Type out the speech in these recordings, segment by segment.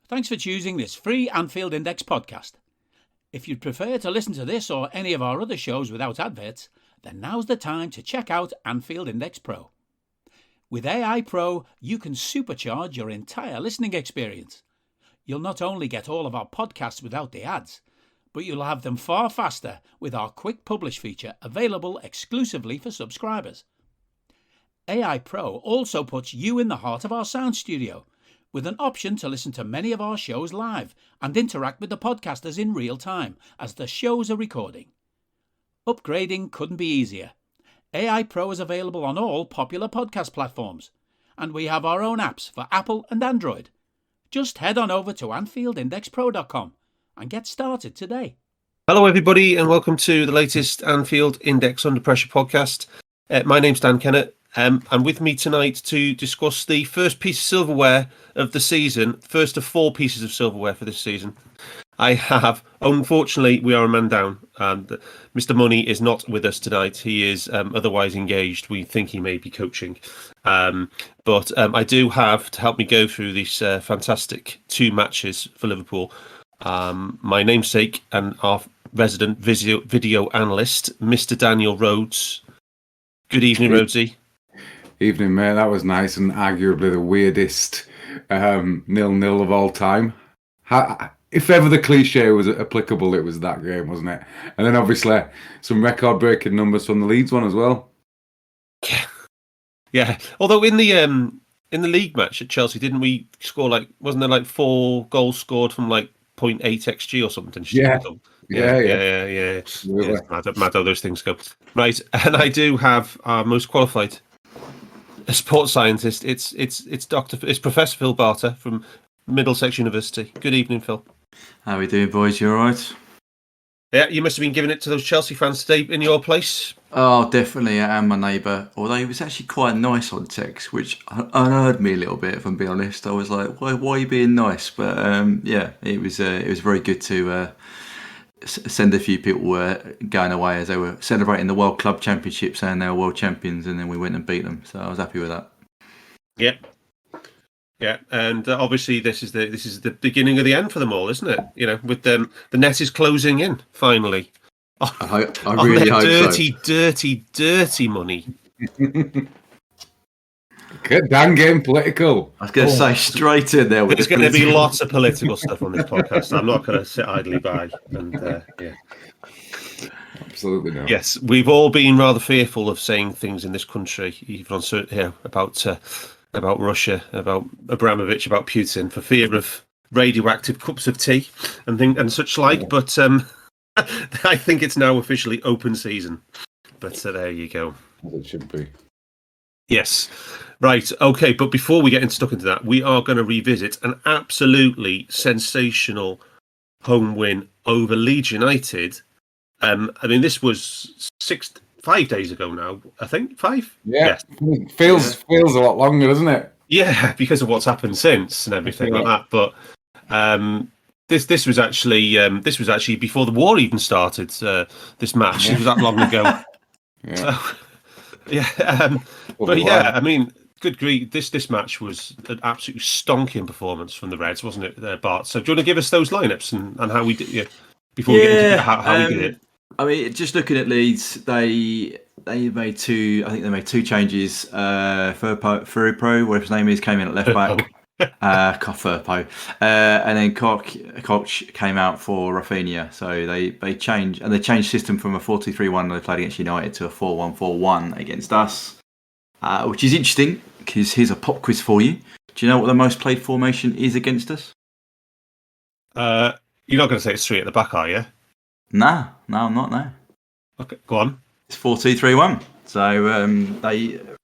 Thanks for choosing this free Anfield Index podcast. If you'd prefer to listen to this or any of our other shows without adverts, then now's the time to check out Anfield Index Pro. With AI Pro, you can supercharge your entire listening experience. You'll not only get all of our podcasts without the ads, but you'll have them far faster with our quick publish feature available exclusively for subscribers. AI Pro also puts you in the heart of our sound studio, with an option to listen to many of our shows live and interact with the podcasters in real time as the shows are recording. Upgrading couldn't be easier. AI Pro is available on all popular podcast platforms, and we have our own apps for Apple and Android. Just head on over to AnfieldIndexPro.com and get started today. Hello everybody and welcome to the latest Anfield Index Under Pressure podcast. My name's Dan Kennett. And with me tonight to discuss the first piece of silverware of the season, first of 4 pieces of silverware for this season. I have, unfortunately, we are a man down. Mr. Money is not with us tonight. He is otherwise engaged. We think he may be coaching. But I do have, to help me go through these fantastic 2 matches for Liverpool, my namesake and our resident video analyst, Mr. Daniel Rhodes. Good evening, Rhodesy. Evening, mate. That was nice and arguably the weirdest 0-0 of all time. If ever the cliche was applicable, it was that game, wasn't it? And then obviously some record-breaking numbers from the Leeds one as well. Yeah. Although in the league match at Chelsea, didn't we score wasn't there 4 goals scored from 0.8 XG or something? Yeah. Mad how those things go. Right, and I do have our most qualified sports scientist. It's Professor Phil Barter from Middlesex University. Good evening, Phil. How are we doing, boys? You all right? Yeah, you must have been giving it to those Chelsea fans today in your place. Oh, definitely. I am my neighbour. Although he was actually quite nice on text, which unnerved me a little bit, if I'm being honest. I was like, why are you being nice? But yeah, it was very good to send a few people going away as they were celebrating the World Club Championship, saying they were world champions, and then we went and beat them. So I was happy with that. Yeah, and obviously this is the beginning of the end for them all, isn't it? You know, with them, the net is closing in finally. I really hope dirty money. Dan getting political. I was going to say straight in there. There's going to be lots of political stuff on this podcast. I'm not going to sit idly by. And yeah, absolutely not. Yes, we've all been rather fearful of saying things in this country, even on certain about Russia, about Abramovich, about Putin, for fear of radioactive cups of tea and such like. Yeah. But I think it's now officially open season. But there you go. It should be. Yes. Right. Okay. But before we get stuck into that, we are going to revisit an absolutely sensational home win over Leeds United. I mean, this was 5 days ago now, I think. 5? Yeah. Yes. Feels a lot longer, doesn't it? Yeah, because of what's happened since and everything like that. But this was actually before the war even started. This match, it was that long ago. Yeah. So, yeah. But yeah, I mean, good grief, this match was an absolute stonking performance from the Reds, wasn't it, Bart? So do you want to give us those lineups and how we did? Yeah, before we get into how we did it. I mean, just looking at Leeds, they made 2. I think they made 2 changes. Firpo, whatever his name is, came in at left back. Firpo, and then Koch came out for Rafinha. So they changed system from a 4-2-3-1 they played against United to a 4-1-4-1 against us, which is interesting because here's a pop quiz for you. Do you know what the most played formation is against us? You're not going to say it's 3 at the back, are you? No, I'm not. No. Okay, go on. It's 4-2-3-1. So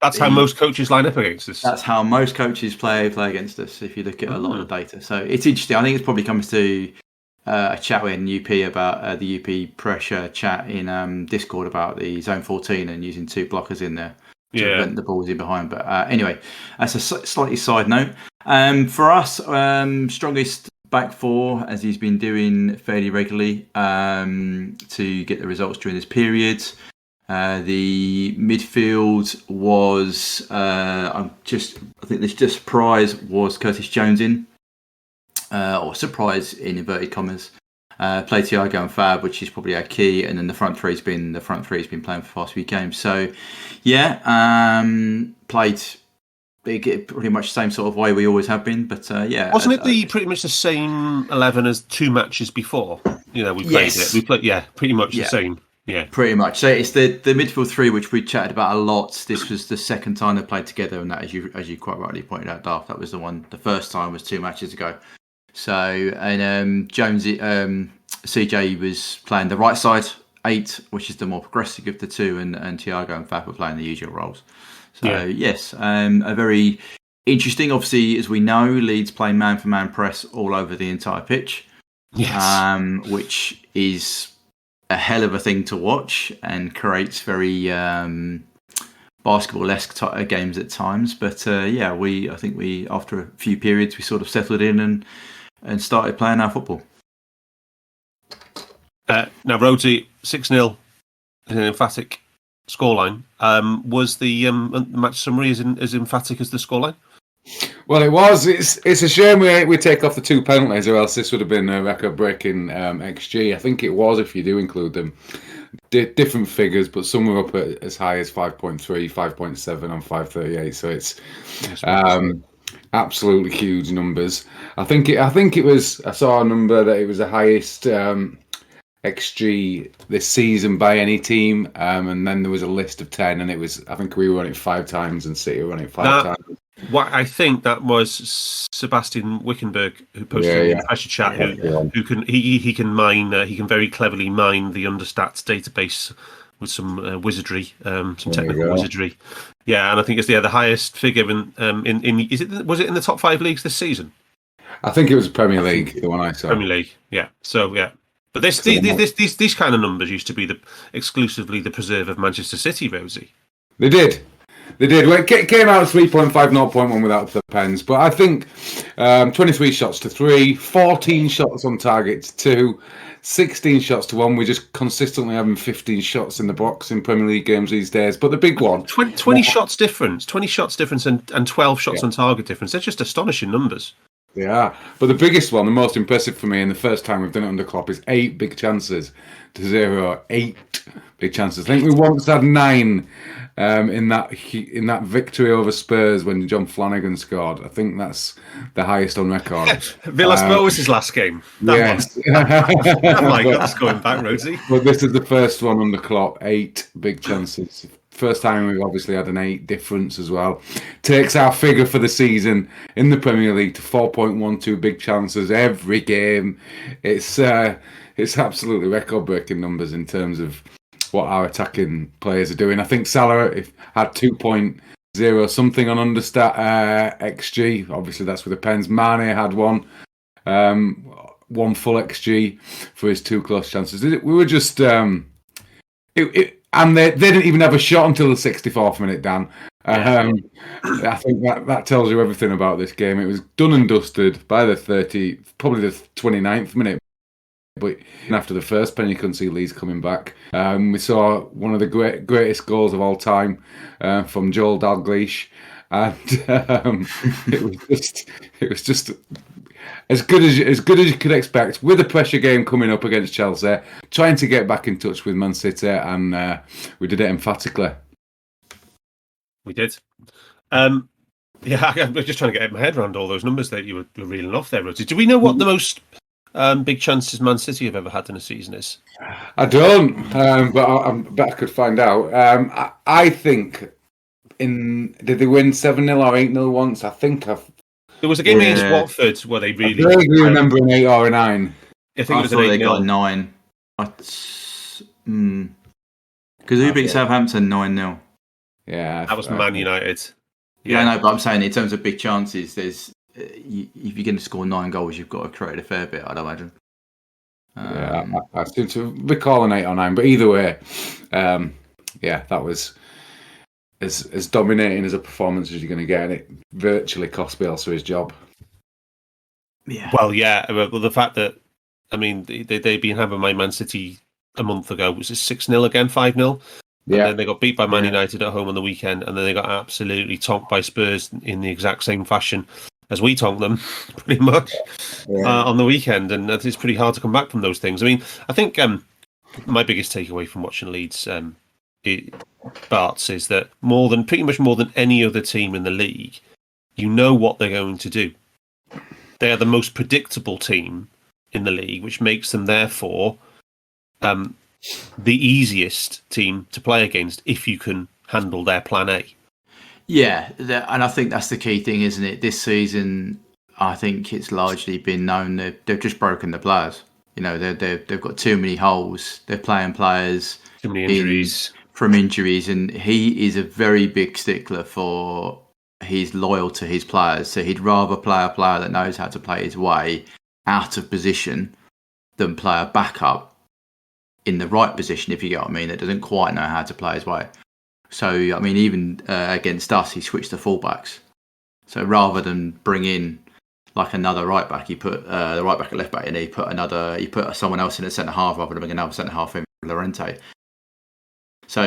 that's how most coaches line up against us. That's how most coaches play against us. If you look at a lot of the data, so it's interesting. I think it probably comes to a chat in UP about the UP pressure chat in Discord about the zone 14 and using 2 blockers in there to prevent the balls in behind. But anyway, that's a slightly side note. For us, strongest back 4, as he's been doing fairly regularly to get the results during this period. The midfield was, I think the surprise was Curtis Jones in. or surprise in inverted commas. Play Thiago and Fab, which is probably our key, and then the front three's been playing for the past few games. So, played pretty much the same sort of way we always have been. But wasn't it pretty much the same 11 as 2 matches before? We played it. We played, pretty much the same. Yeah, pretty much. So it's the midfield three, which we chatted about a lot. This was the second time they played together, and that, as you quite rightly pointed out, Darth, that was the one. The first time was 2 matches ago. So, and Jonesy, CJ was playing the right side 8, which is the more progressive of the two, and Thiago and Fab were playing the usual roles. So yes, a very interesting. Obviously, as we know, Leeds play man-for-man press all over the entire pitch. Yes, which is a hell of a thing to watch and creates very basketball-esque games at times. But I think we after a few periods we sort of settled in and started playing our football. Now, Rhodesy, 6-0 is an emphatic scoreline. Was the match summary as emphatic as the scoreline? Well, it was. It's a shame we take off the 2 penalties, or else this would have been a record-breaking XG. I think it was, if you do include them. Different figures, but some were up at as high as 5.3, 5.7 on 538. So it's absolutely huge numbers. I think it was. I saw a number that it was the highest XG this season by any team, and then there was a list of 10, and it was. I think we were on it 5 times, and City were on it 5 times. I think that was Sebastian Wickenberg who posted in the pressure chat. Who can he can mine? He can very cleverly mine the understats database with some wizardry, some technical wizardry. Yeah, and I think it's the highest figure in was it in the top 5 leagues this season? I think it was Premier League, the one I saw. Premier League, yeah. So yeah, but these kind of numbers used to be exclusively the preserve of Manchester City, Rhodesy. They did. Well, it came out 3.5, 0.1 without the pens. But I think 23 shots to 3, 14 shots on target to 2, 16 shots to 1. We're just consistently having 15 shots in the box in Premier League games these days. But the big one... 20 shots difference. 20 shots difference and 12 shots on target difference. They're just astonishing numbers. Yeah. But the biggest one, the most impressive for me, and the first time we've done it under Klopp, is 8 big chances to 0. 8 big chances. I think we once had 9... in that victory over Spurs when John Flanagan scored. I think that's the highest on record. Villas-Boas' last game. Yes. Oh my God, that's going back, Rhodesy. But this is the first one under Klopp. 8 big chances. First time we've obviously had an 8 difference as well. Takes our figure for the season in the Premier League to 4.12 big chances every game. It's absolutely record-breaking numbers in terms of what our attacking players are doing. I think Salah had 2.0 something on understat XG. Obviously, that's with the pens. Mane had 1 full XG for his 2 close chances. We were just and they didn't even have a shot until the 64th minute, Dan. I think that tells you everything about this game. It was done and dusted by the probably the 29th minute. But after the first pen, you couldn't see Leeds coming back. We saw one of the greatest goals of all time from Joel Dalglish, and it was just as good as you could expect, with a pressure game coming up against Chelsea, trying to get back in touch with Man City, and we did it emphatically. We did. I'm just trying to get my head around all those numbers that you were reeling off there, Rhodesy. Do we know what the most big chances Man City have ever had in a season is? I don't, but I bet I could find out. I think did they win 7-0 or 8-0 once? I think there was a game against Watford where they really... I vaguely remember an 8 or a 9. I think it was thought they got a 9. Because who beat Southampton 9-0? Yeah, that was Man United. Yeah, no, but I'm saying in terms of big chances, there's if you're going to score 9 goals, you've got to create a fair bit, I'd imagine. I seem to recall an 8 or 9, but either way, that was as dominating as a performance as you're going to get, and it virtually cost Bielsa his job. Yeah. Well, the fact that, I mean, they'd been having my Man City a month ago. Was it 6-0 again, 5-0? And then they got beat by Man United at home on the weekend, and then they got absolutely tonked by Spurs in the exact same fashion. as we told them, pretty much on the weekend, and it's pretty hard to come back from those things. I mean, I think my biggest takeaway from watching Leeds Barts is that pretty much more than any other team in the league, you know what they're going to do. They are the most predictable team in the league, which makes them therefore the easiest team to play against if you can handle their plan A. Yeah, and I think that's the key thing, isn't it? This season, I think it's largely been known that they've just broken the players. You know, they've got too many holes. They're playing players Too many injuries. From injuries, and he is a very big stickler for he's loyal to his players. So he'd rather play a player that knows how to play his way out of position than play a backup in the right position, if you get what I mean, that doesn't quite know how to play his way. So, I mean, even against us, he switched to fullbacks. So rather than bring in like another right back, he put the right back at left back, and he put someone else in at centre half rather than bring another centre half in Llorente. So,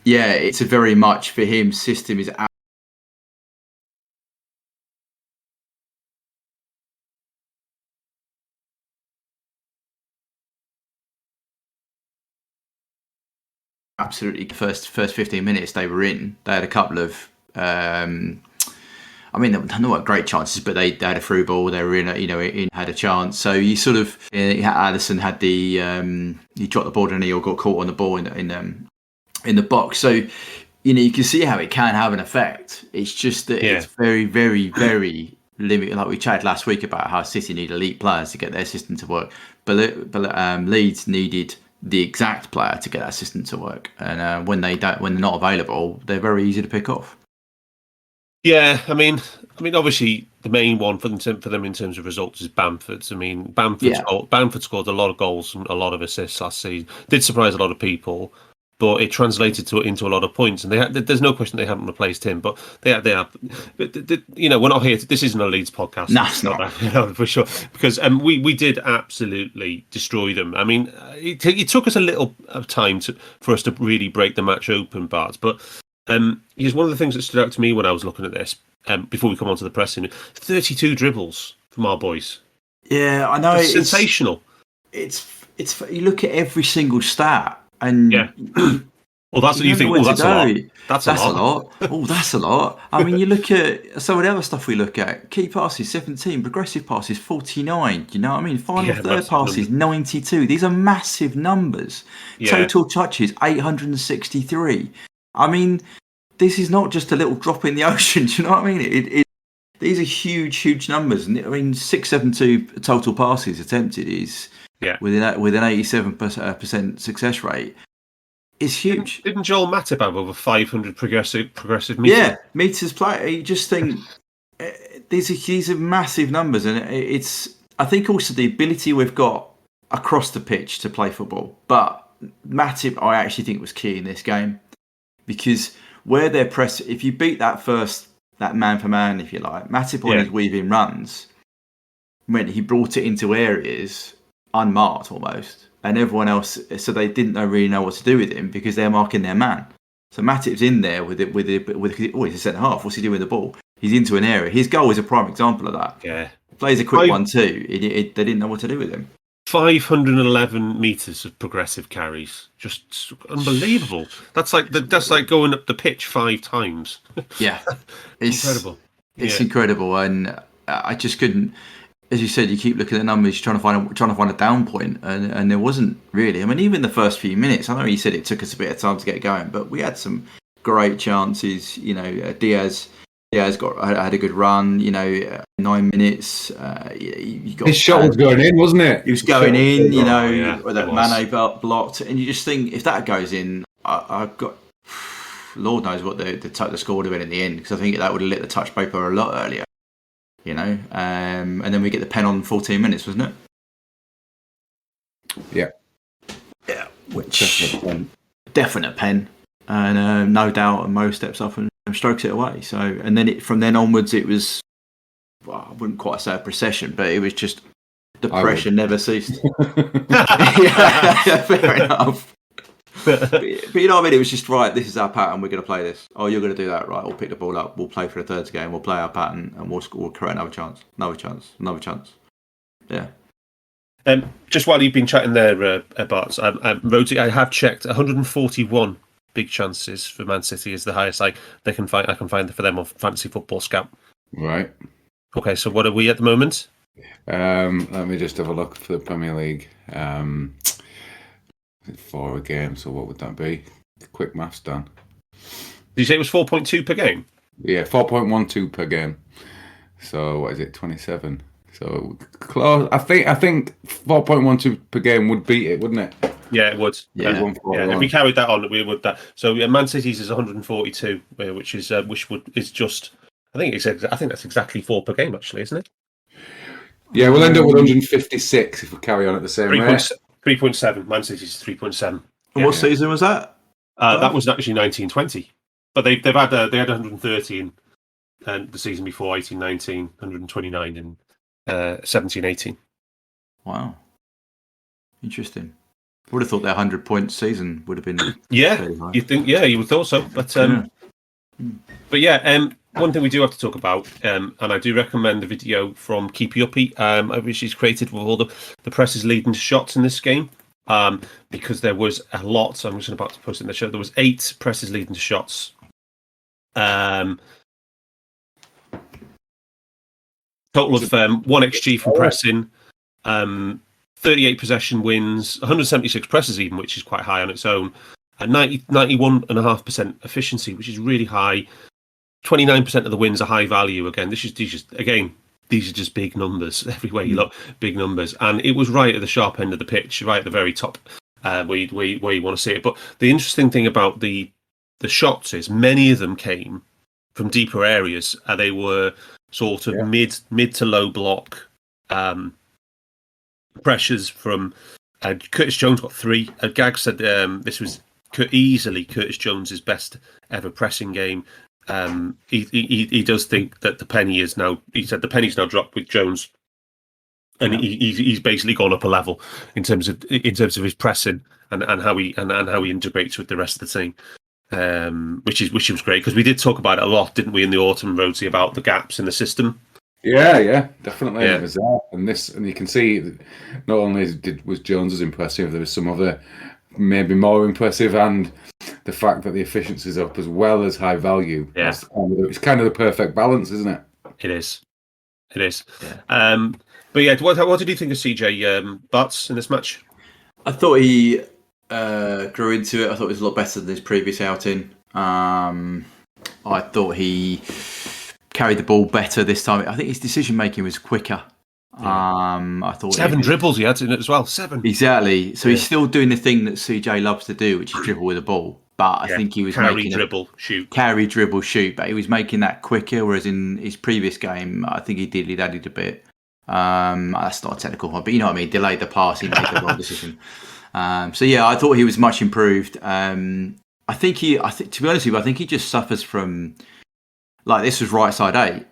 it's a very much for him. System is absolutely first 15 minutes they were in. They had a couple of, I mean, they're not great chances, but they had a through ball. They were had a chance. So you sort of, Alisson had he dropped the ball and he got caught on the ball in the box. So, you can see how it can have an effect. It's just that it's very, very, very limited. Like we chatted last week about how City need elite players to get their system to work, but Leeds needed the exact player to get that system to work. And when they're not available, they're very easy to pick off. Yeah, I mean, obviously the main one for them in terms of results is Bamford's. I mean, Bamford scored a lot of goals and a lot of assists last season. Did surprise a lot of people, but it translated into a lot of points. And there's no question they haven't replaced him, but they have. But, we're not here. This isn't a Leeds podcast. No, it's not. For sure, because we did absolutely destroy them. I mean, it took us a little time for us to really break the match open, Bart, but. Here's one of the things that stood out to me when I was looking at this. Before we come on to the pressing, 32 dribbles from our boys. Yeah, I know. It's sensational. It's you look at every single stat, and well, that's what you think. Oh, that's a lot. That's a lot. Oh, that's a lot. I mean, you look at some of the other stuff we look at. Key passes 17, progressive passes 49. You know what I mean? Final third passes 92. These are massive numbers. Yeah. Total touches 863. I mean, this is not just a little drop in the ocean. Do you know what I mean? These are huge, huge numbers. And I mean, 672 total passes attempted is with an 87% success rate. Is huge. Didn't Joel Matip have over 500 progressive meters? Yeah, meters play. You just think these are massive numbers, and I think also the ability we've got across the pitch to play football. But Matip, I actually think was key in this game. Because where they're press, if you beat that man for man, if you like, Matip on his weaving runs, when he brought it into areas unmarked almost, and everyone else, so they didn't really know what to do with him because they're marking their man. So Matip's in there with he's a centre half. What's he doing with the ball? He's into an area. His goal is a prime example of that. Yeah, plays a quick one too. They didn't know what to do with him. 511 meters of progressive carries, just unbelievable. That's like going up the pitch 5 times. Yeah, it's incredible. It's incredible, and I just couldn't. As you said, you keep looking at the numbers, trying to find a down point, and there wasn't really. I mean, even the first few minutes. I know you said it took us a bit of time to get going, but we had some great chances. Diaz had a good run. 9 minutes. His shot was going in, wasn't it? He was going in. That Mane blocked, and you just think if that goes in, I've got. Lord knows what the score would have been in the end, because I think that would have lit the touch paper a lot earlier. And then we get the pen on 14 minutes, wasn't it? Yeah. Yeah, which definite pen, and no doubt Mo steps up and strokes it away. So, and then from then onwards, it was, I wouldn't quite say a procession, but it was just the pressure never ceased. Yeah, fair enough. but you know what I mean? It was just, right, this is our pattern, we're going to play this. Oh, you're going to do that, right? We'll pick the ball up, we'll play for the third game, we'll play our pattern, and we'll create another chance. Yeah. Just while you've been chatting there, Barts, Rhodesy, I have checked 141 big chances for Man City is the highest I can find for them on Fantasy Football Scout. Right. Okay, so what are we at the moment? Let me just have a look for the Premier League. 4 a game, so what would that be? Quick maths, Dan. Did you say it was 4.2 per game? Yeah, 4.12 per game. So what is it, 27? So close. I think 4.12 per game would beat it, wouldn't it? Yeah, it would. Yeah. If we carried that on, we would that. So Man City's is 142, which is just. I think that's exactly 4 per game, actually, isn't it? Yeah, we'll end up with 156 if we carry on at the same rate. 3.7. Man City's 3.7. And what season was that? That was actually 1920, but they had 130 in the season before, 18-19, 129 in 17-18. Wow, interesting. I would have thought their 100-point season would have been. Yeah, you think? Yeah, you would thought so. But one thing we do have to talk about, and I do recommend the video from Keepy Uppy, which is created with all the presses leading to shots in this game, because there was a lot. So I'm just about to post it in the show. There was 8 presses leading to shots. Total of 1 XG from pressing, 38 possession wins, 176 presses even, which is quite high on its own, and 91.5% efficiency, which is really high. 29% of the wins are high value. Again, these are just big numbers everywhere you look, big numbers, and it was right at the sharp end of the pitch, right at the very top, where you want to see it. But the interesting thing about the shots is many of them came from deeper areas. They were sort of mid to low block pressures from Curtis Jones got 3. Gag said this was easily Curtis Jones's best ever pressing game. He does think that the penny is now. He said the penny's now dropped with Jones, and he's basically gone up a level in terms of his pressing and how he integrates with the rest of the team. Which was great, because we did talk about it a lot, didn't we, in the autumn, Rhodesy, about the gaps in the system. Yeah, definitely. Yeah. It was there, and you can see that not only was Jones as impressive, there was some other maybe more impressive, and the fact that the efficiency is up as well as high value. Yeah, it's kind of the perfect balance, isn't it? It is. Yeah. But yeah, what did you think of CJ Barts in this match? I thought he grew into it. I thought it was a lot better than his previous outing. I thought he carried the ball better this time. I think his decision making was quicker. I thought 7 dribbles he had in it as well. 7 exactly. So he's still doing the thing that CJ loves to do, which is dribble with the ball. But I think he was making dribble, shoot. Carry, dribble, shoot. But he was making that quicker. Whereas in his previous game, I think he added a bit. That's not a technical one, but you know what I mean. Delayed the pass, he made the wrong decision. So yeah, I thought he was much improved. I think to be honest with you, I think he just suffers from, like, this was right side 8.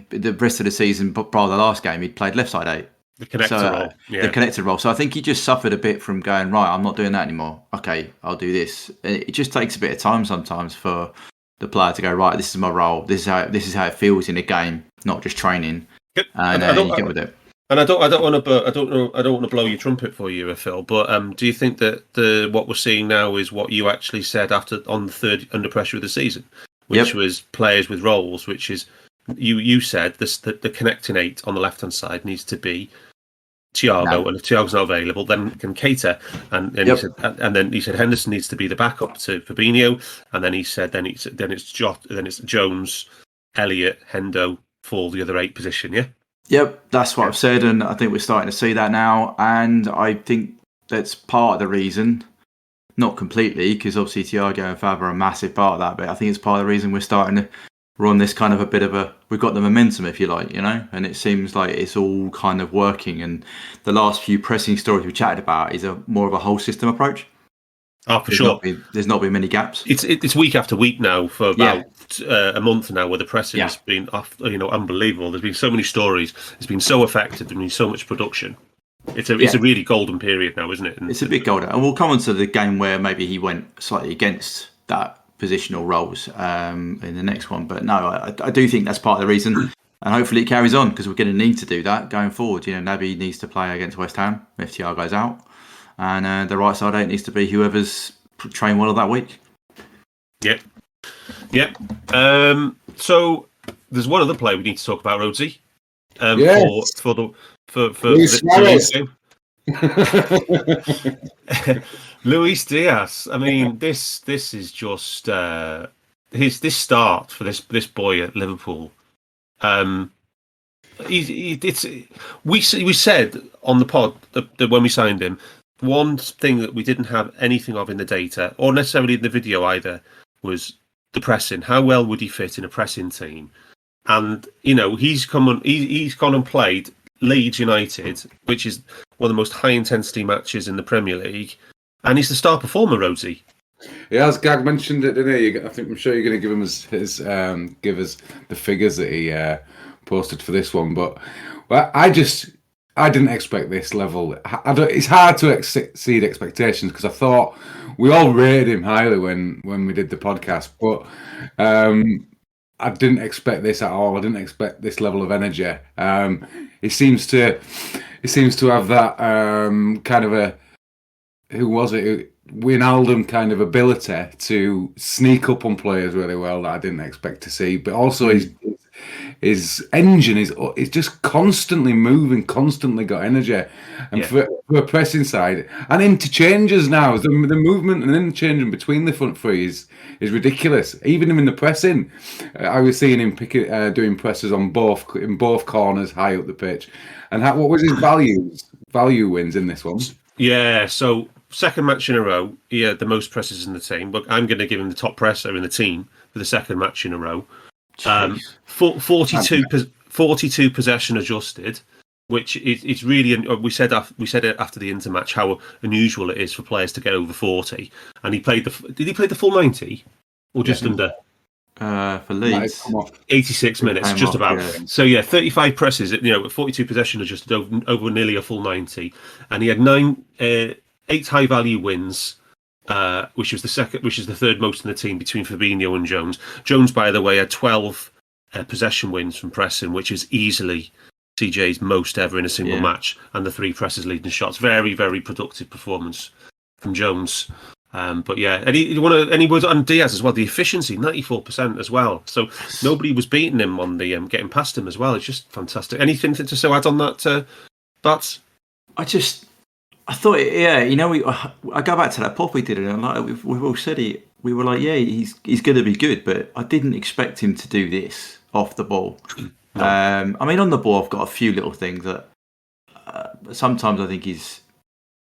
The rest of the season, but by the last game, he'd played left side 8. The connector role. Yeah. The connector role. So I think he just suffered a bit from going, right, I'm not doing that anymore. Okay, I'll do this. It just takes a bit of time sometimes for the player to go, right, this is my role. This is how it feels in a game, not just training. And you get with it. And I don't want to blow your trumpet for you, Phil. But do you think that what we're seeing now is what you actually said on the third under pressure of the season, which was players with roles, which is you said that the connecting 8 on the left hand side needs to be Thiago, and if Thiago's not available, then Kante, and then he said Henderson needs to be the backup to Fabinho, and then he said then it's Jones, Elliott, Hendo for the other 8 position. Yeah. Yep, that's what I've said, and I think we're starting to see that now. And I think that's part of the reason, not completely, because obviously Thiago and Fab are a massive part of that, but I think it's part of the reason we're starting to run this kind of a bit of we've got the momentum, if you like, and it seems like it's all kind of working. And the last few pressing stories we chatted about is more of a whole system approach. Oh, for sure. There's not been many gaps. It's week after week now for about a month now, where the pressing has been unbelievable. There's been so many stories. It's been so effective. There's been so much production. It's a really golden period now, isn't it? It's a bit golden, and we'll come on to the game where maybe he went slightly against that positional roles in the next one. But no, I do think that's part of the reason, and hopefully it carries on because we're going to need to do that going forward. Naby needs to play against West Ham if Thiago's out, and the right side 8 needs to be whoever's trained well that week. Yep. So there's one other player we need to talk about, Rhodesy. For Luis Luis Diaz. I mean, this is just this start for this boy at Liverpool. We said on the pod that when we signed him, one thing that we didn't have anything of in the data, or necessarily in the video either, was the pressing. How well would he fit in a pressing team? And he's gone and played Leeds United, which is one of the most high intensity matches in the Premier League, and he's the star performer, Rhodesy. Yeah, as Gag mentioned it, didn't he? I'm sure you're going to give him his give us the figures that he posted for this one. But I didn't expect this level. It's hard to exceed expectations because I thought we all rated him highly when we did the podcast, but I didn't expect this at all. I didn't expect this level of energy. He seems to have that kind of a, who was it? Wijnaldum kind of ability to sneak up on players really well that I didn't expect to see. But also his engine is just constantly moving, constantly got energy. And for a pressing side, and interchanges now, the movement and interchanging between the front three is ridiculous. Even in the pressing, I was seeing him doing presses in both corners, high up the pitch. And what was his value wins in this one? Yeah, so second match in a row, he had the most presses in the team. But I'm going to give him the top presser in the team for the second match in a row. 42 possession adjusted, which it's really, we said it after the intermatch how unusual it is for players to get over 40, and he played did he play the full 90 or just under? For Leeds, 86 minutes, just about. Yeah. So 35 presses, 42 possession adjusted over nearly a full 90, and he had 8 high value wins. Which is the third most in the team between Fabinho and Jones. Jones, by the way, had 12 possession wins from pressing, which is easily CJ's most ever in a single match, and the 3 presses leading shots. Very, very productive performance from Jones. But and he was on Diaz as well. The efficiency, 94% as well. So nobody was beating him on the getting past him as well. It's just fantastic. Anything to add on that, Barts? I thought, I go back to that pop we did, and we've all said it. We were like, he's going to be good, but I didn't expect him to do this off the ball. No. I mean, on the ball, I've got a few little things that sometimes I think his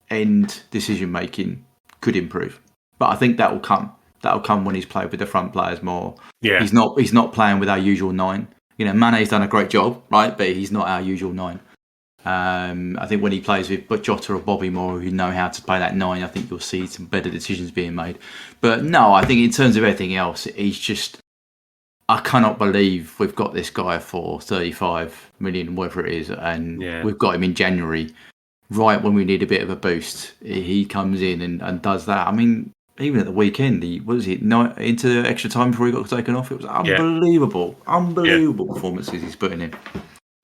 end decision making could improve, but I think that will come. That'll come when he's played with the front players more. Yeah, he's not playing with our usual 9. Mane's done a great job, right? But he's not our usual 9. I think when he plays with Jota or Bobby Moore, who know how to play that 9, I think you'll see some better decisions being made. But no, I think in terms of everything else, he's just, I cannot believe we've got this guy for 35 million, whatever it is, and we've got him in January, right when we need a bit of a boost. He comes in and does that. I mean, even at the weekend, into extra time before he got taken off, it was unbelievable performances he's putting in.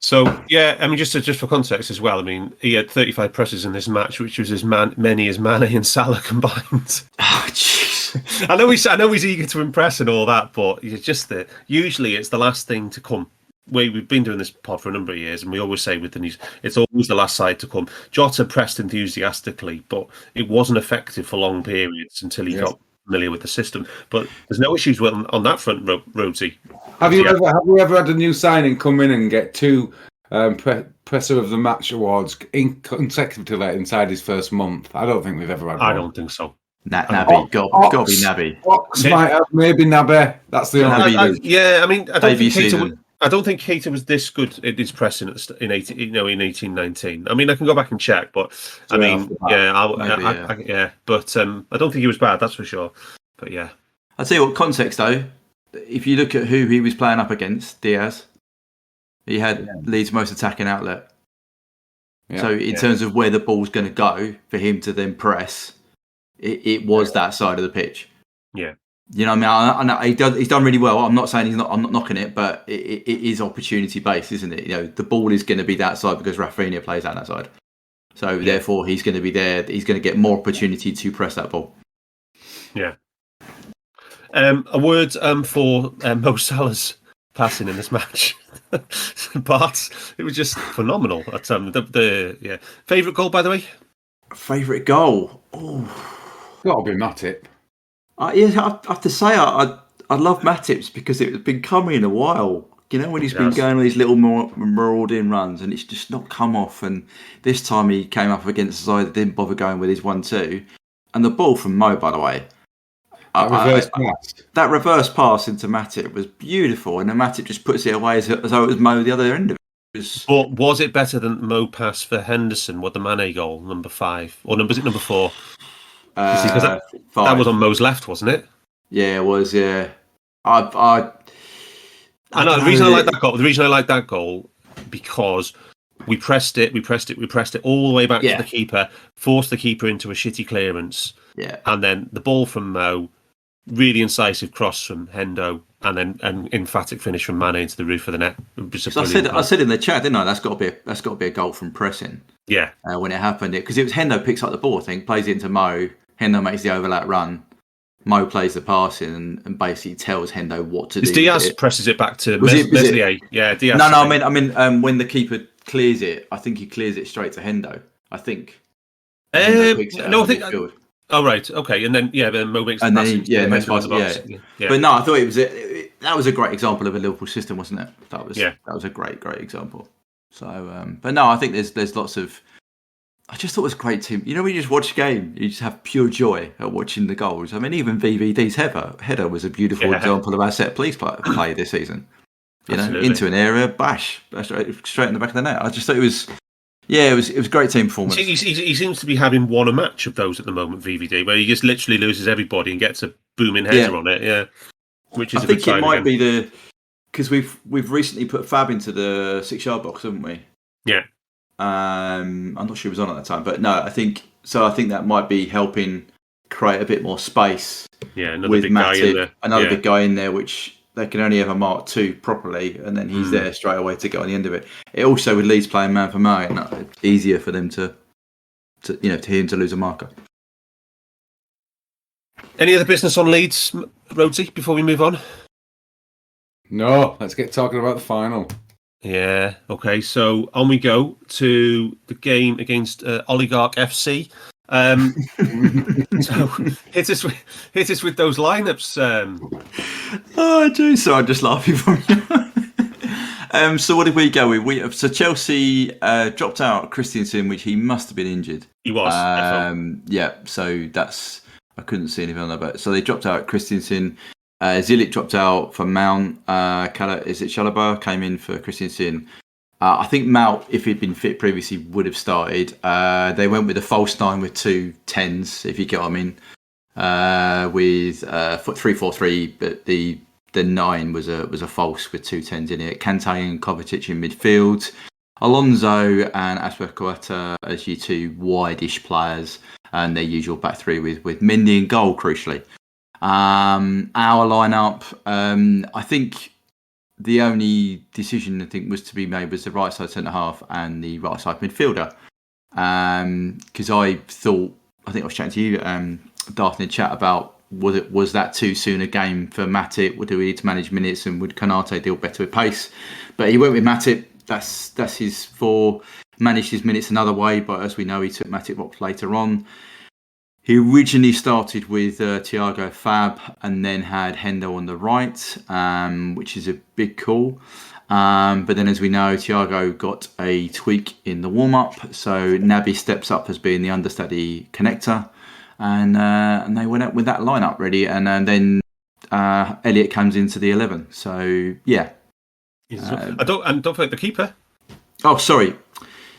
So, I mean, just for context as well, I mean, he had 35 presses in this match, which was as many as Mane and Salah combined. Oh, jeez. I know he's eager to impress and all that, but it's just that usually it's the last thing to come. We've been doing this pod for a number of years, and we always say with the news, it's always the last side to come. Jota pressed enthusiastically, but it wasn't effective for long periods until he got familiar with the system. But there's no issues on that front, Rhodesy. Have you ever had a new signing come in and get 2 presser of the match awards consecutively inside his first month? I don't think we've ever had. I don't think so. Naby, got to be Naby. Fox might have, maybe Naby. That's the only. I mean, I don't think Kante was this good at his pressing in 1819. I mean, I can go back and check, but I mean, but I don't think he was bad. That's for sure. But I'll tell you what, context though. If you look at who he was playing up against, Diaz, he had Leeds' most attacking outlet. Yeah. So in terms of where the ball's going to go for him to then press, it was that side of the pitch. Yeah. You know what I mean? I know he's done really well. I'm not saying I'm not knocking it, but it is opportunity based, isn't it? You know, the ball is going to be that side because Rafinha plays out that side. So therefore, he's going to be there. He's going to get more opportunity to press that ball. Yeah. A word for Mo Salah's passing in this match. Barts, it was just phenomenal. Favourite goal, by the way? Favourite goal? Oh, Got to be Matip. I have to say I love Matip's because it's been coming a while. You know, when he's been going on these little marauding runs and it's just not come off. And this time he came up against a side that didn't bother going with his 1-2. And the ball from Mo, by the way. That reverse pass into Matip was beautiful. And then Matip just puts it away as though it was Mo the other end of it. But was it better than Mo pass for Henderson? What the Mane goal, number 5? Or was it number 4? Because that was on Mo's left, wasn't it? Yeah, it was. Yeah, I know the reason I like that goal because we pressed it all the way back to the keeper, forced the keeper into a shitty clearance, and then the ball from Mo, really incisive cross from Hendo, and then an emphatic finish from Mane into the roof of the net. I said in the chat, didn't I? That's got to be a goal from pressing. Yeah, when it happened, because it was Hendo picks up the ball, I think, plays it into Mo. Hendo makes the overlap run. Mo plays the passing and basically tells Hendo what to do. Diaz presses it back to Meslier. Yeah, Diaz. No, I mean, when the keeper clears it, I think he clears it straight to Hendo. I think. I think. Oh right, okay, and then Mo makes the pass. But no, I thought that was a great example of a Liverpool system, wasn't it? That was a great example. So, but no, I think there's lots of. I just thought it was a great team. You know, when you just watch a game, you just have pure joy at watching the goals. I mean, even VVD's header was a beautiful example of our set piece play this season. You know, into an area, bash, straight in the back of the net. I just thought it was a great team performance. He seems to be having won a match of those at the moment, VVD, where he just literally loses everybody and gets a booming header on it. Yeah, which is. I think it might be because we've recently put Fab into the 6-yard box, haven't we? Yeah. I'm not sure he was on at that time, but no, I think that might be helping create a bit more space. Yeah, another big guy in there. Another big guy in there, which they can only ever mark 2 properly, and then he's there straight away to get on the end of it. It also with Leeds playing man for man, it's easier for them to him to lose a marker. Any other business on Leeds, Rhodesy, before we move on? No, let's get talking about the final. Yeah, okay, so on we go to the game against Oligarch FC. So hit us with those lineups. Oh, geez, so I'm just laughing from you. So what did we go with? So Chelsea dropped out Christensen, which he must have been injured. He was. So I couldn't see anything on that. But so they dropped out Christensen. Zilic dropped out for Mount. Chalobah came in for Christensen. I think Mount, if he'd been fit previously, would have started. They went with a false 9 with 2 10s, if you get what I mean. With 3-4-3, but the 9 was a false with 2 10s in it. Kante and Kovacic in midfield. Alonso and Azpilicueta as your 2 wide-ish players, and their usual back 3 with Mendy in goal, crucially. Our lineup, I think the only decision was to be made was the right side centre half and the right side midfielder. Because I think I was chatting to you, Darth, in the chat about was that too soon a game for Matip? Do we need to manage minutes, and would Kante deal better with pace? But he went with Matip. That's his managed his minutes another way. But as we know, he took Matip off later on. He originally started with Thiago Fab and then had Hendo on the right, which is a big call. But then, as we know, Thiago got a tweak in the warm-up. So Naby steps up as being the understudy connector. And they went out with that lineup, really. And then Elliott comes into the 11. So, yeah. Don't forget the keeper. Oh, sorry.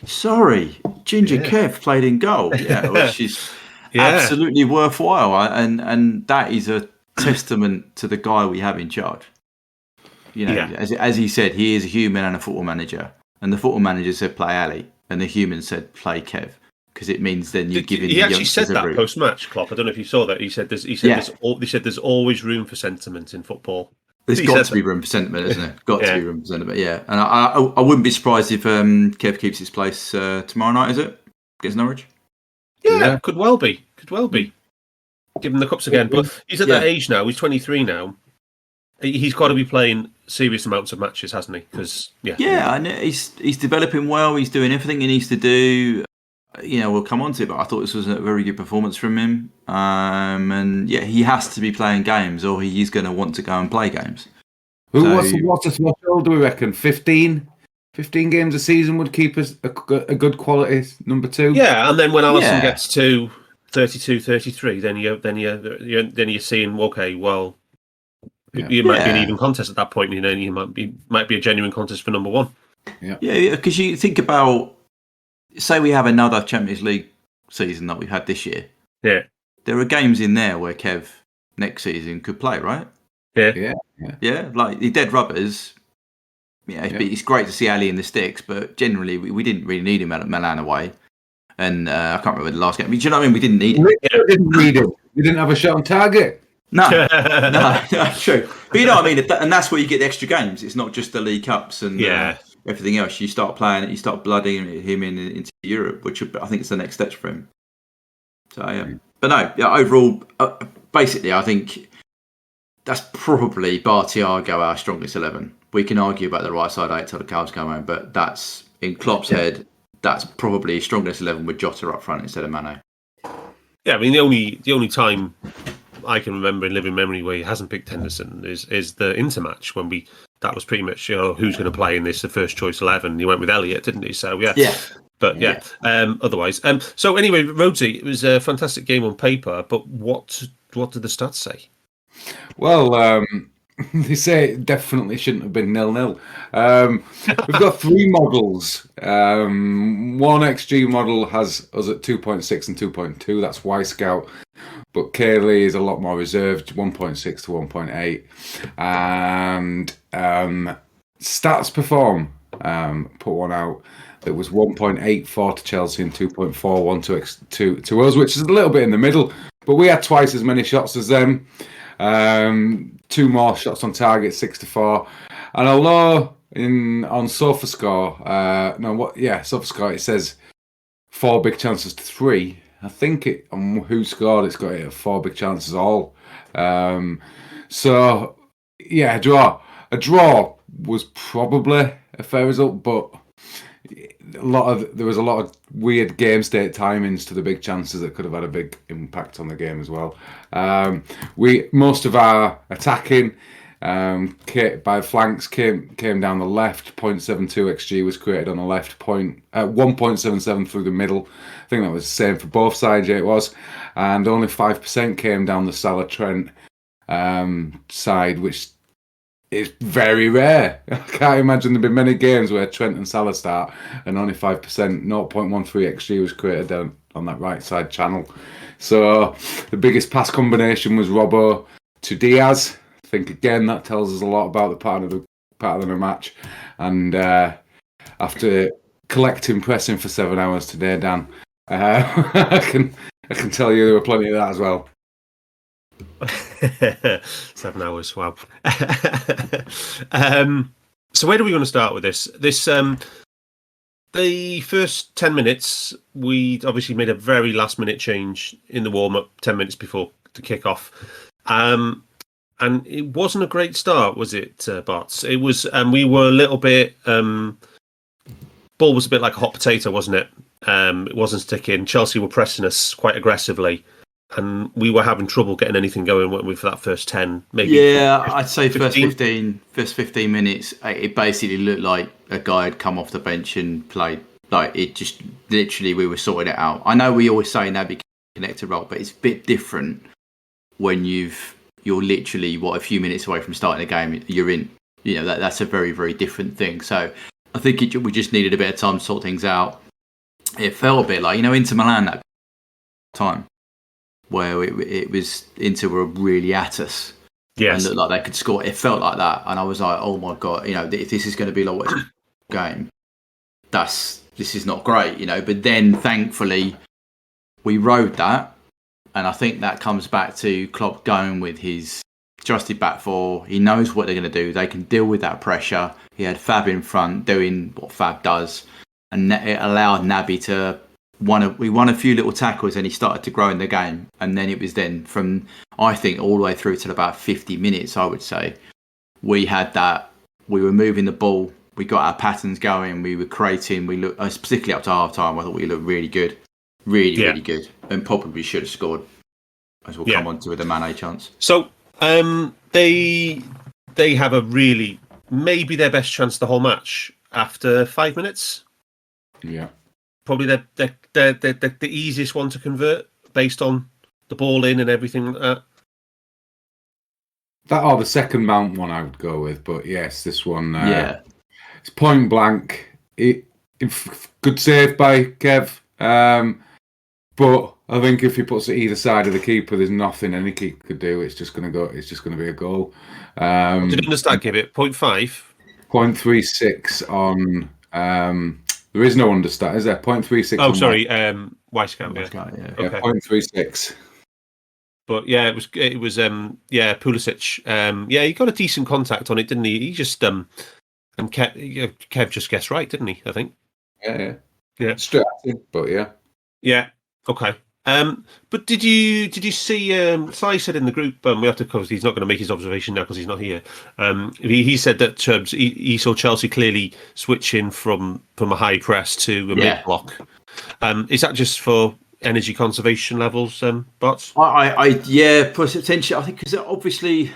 Ginger Kev played in goal. Yeah, well, she's... absolutely worthwhile, and that is a testament to the guy we have in charge. You know, as he said, he is a human and a football manager, and the football manager said play Ali, and the human said play Kev, because it means then you're giving. He the actually said youngsters a that route. post-match, Klopp. I don't know if you saw that. He said there's always room for sentiment in football. There's got to be room for sentiment, isn't there? Got to be room for sentiment, yeah. And I wouldn't be surprised if Kev keeps his place tomorrow night, is it? Against Norwich? Yeah, could well be. Give him the cups again. But he's at that age now. He's 23 now. He's got to be playing serious amounts of matches, hasn't he? Because and he's developing well. He's doing everything he needs to do. We'll come on to it, but I thought this was a very good performance from him. And he has to be playing games, or he is going to want to go and play games. What's the threshold, do we reckon? 15 games a season would keep us a good quality number 2. Yeah, and then when Alisson gets to 32, 33, then you're seeing, okay, well, you might be an even contest at that point. You might be a genuine contest for number 1. Yeah, because you think about, say we have another Champions League season that we had this year. Yeah, there are games in there where Kev next season could play, right? Yeah. Like the dead rubbers. It's great to see Ali in the sticks, but generally we didn't really need him at Milan away. And I can't remember the last game. Do you know what I mean? We didn't need him. We didn't need him. We didn't have a shot on target. No, that's true. But you know what I mean? And that's where you get the extra games. It's not just the League Cups and everything else. You start playing, you start blooding him into Europe, which I think is the next step for him. So, but no, overall, basically, I think that's probably Bar Thiago our strongest 11. We can argue about the right side 8 till the cows come home, but that's in Klopp's head. That's probably strongest 11 with Jota up front instead of Mane. Yeah, I mean the only time I can remember in living memory where he hasn't picked Henderson is the Inter match when that was pretty much who's going to play in this, the first choice 11. He went with Elliott, didn't he? So otherwise. So anyway, Rhodesy, it was a fantastic game on paper, but what did the stats say? Well, they say it definitely shouldn't have been 0-0. We've got 3 models. One XG model has us at 2.6 and 2.2. That's Y-Scout. But Kaylee is a lot more reserved, 1.6 to 1.8. And Stats Perform put one out that was 1.84 to Chelsea and 2.41 to us, which is a little bit in the middle. But we had twice as many shots as them. 2 more shots on target, 6-4. And although on SofaScore, SofaScore, it says 4 big chances to 3. I think on who scored, it's got it at 4 big chances all. A draw was probably a fair result, but there was a lot of weird game state timings to the big chances that could have had a big impact on the game as well. Most of our attacking by flanks came down the left. 0.72 XG was created on the left. 1.77 through the middle. I think that was the same for both sides. Yeah, it was, and only 5% came down the Salah Trent side, which is very rare. I can't imagine there'd be many games where Trent and Salah start and only 5%, 0.13 XG was created down on that right side channel. So the biggest pass combination was Robbo to Diaz. I think again that tells us a lot about the part of the match. And after collecting pressing for 7 hours today, Dan, I can tell you there were plenty of that as well. 7 hours, wow. So where do we want to start with this? The first 10 minutes, we obviously made a very last-minute change in the warm-up 10 minutes before the kick-off. And it wasn't a great start, was it, Barts? It was, we were a little bit... ball was a bit like a hot potato, wasn't it? It wasn't sticking. Chelsea were pressing us quite aggressively, and we were having trouble getting anything going, weren't we, for that first 10, maybe? Yeah, I'd say first 15 minutes, it basically looked like a guy had come off the bench and played. Like, it just, literally, we were sorting it out. I know we always say Naby connector role, but it's a bit different when you're literally, a few minutes away from starting a game, you're in. That's a very, very different thing. So I think we just needed a bit of time to sort things out. It felt a bit like, Inter Milan that time, where it was Inter were really at us. Yes. And looked like they could score. It felt like that. And I was like, oh my God, if this is going to be like a game, that's this is not great, But then, thankfully, we rode that, and I think that comes back to Klopp going with his trusted back four. He knows what they're going to do. They can deal with that pressure. He had Fab in front doing what Fab does, and it allowed Naby to we won a few little tackles, and he started to grow in the game. And then it was from, I think, all the way through to about 50 minutes, I would say, we had that. We were moving the ball. We got our patterns going. We were creating. We looked, particularly up to half time, I thought we looked really good. Really good. And probably should have scored, as we'll come on to with the Mane chance. So they have a really, maybe their best chance the whole match after 5 minutes. Yeah. Probably they're the easiest one to convert based on the ball in and everything like that. That or the second Mount one I would go with, but yes, this one. It's point blank. Good save by Kev. But I think if he puts it either side of the keeper, there's nothing any keeper could do. It's just going to go. It's just going to be a goal. What did you understand? Give it 0.5. 0.36 on. There is no understat, is there? 0.36. Oh, sorry. Wisecout. Yeah. Okay. 0.36. But yeah, it was Pulisic. He got a decent contact on it, didn't he? He just Kev just guessed right, didn't he? I think. Yeah. Straight at him, but yeah. Yeah. Okay. But did you see? Si said in the group, we have to, because he's not going to make his observation now because he's not here. He said that he saw Chelsea clearly switching from a high press to a mid block. Is that just for energy conservation levels, Barts? Potentially. I think because obviously,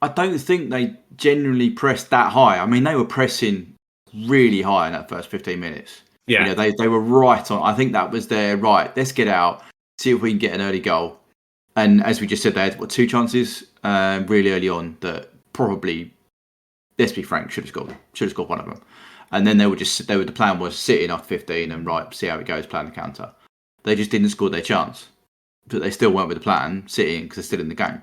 I don't think they generally pressed that high. I mean, they were pressing really high in that first 15 minutes. Yeah, they were right on. I think that was their right. Let's get out, see if we can get an early goal. And as we just said, they had two chances really early on that probably, let's be frank, should have scored one of them. And then the plan was sitting off 15 and see how it goes, plan the counter. They just didn't score their chance, but they still went with the plan, sitting because they're still in the game.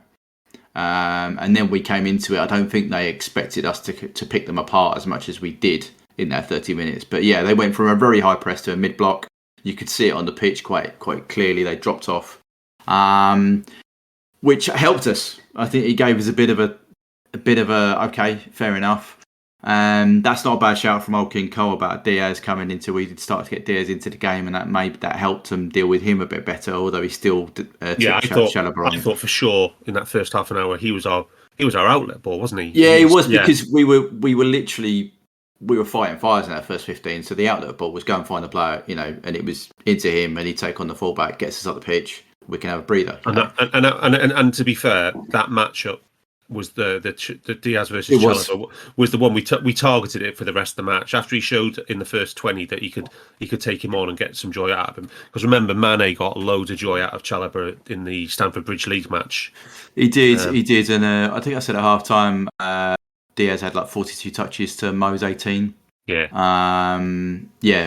And then we came into it. I don't think they expected us to pick them apart as much as we did in that 30 minutes. But yeah, they went from a very high press to a mid block. You could see it on the pitch quite clearly. They dropped off, which helped us. I think it gave us a bit of a okay, fair enough. That's not a bad shout from old King Cole about Diaz coming into. We did start to get Diaz into the game, and that helped them deal with him a bit better. Although he still I thought for sure in that first half an hour he was our outlet ball, wasn't he? Yeah, he was because we were literally. We were fighting fires in that first 15, so the outlet ball was go and find the player, and it was into him, and he'd take on the fullback, gets us up the pitch, we can have a breather. And to be fair, that matchup was the Diaz versus Chalobah was the one we targeted it for the rest of the match. After he showed in the first 20 that he could take him on and get some joy out of him. Because remember, Mane got loads of joy out of Chalobah in the Stamford Bridge League match. He did, and I think I said at half time. Diaz had 42 touches to Mo's 18. Yeah.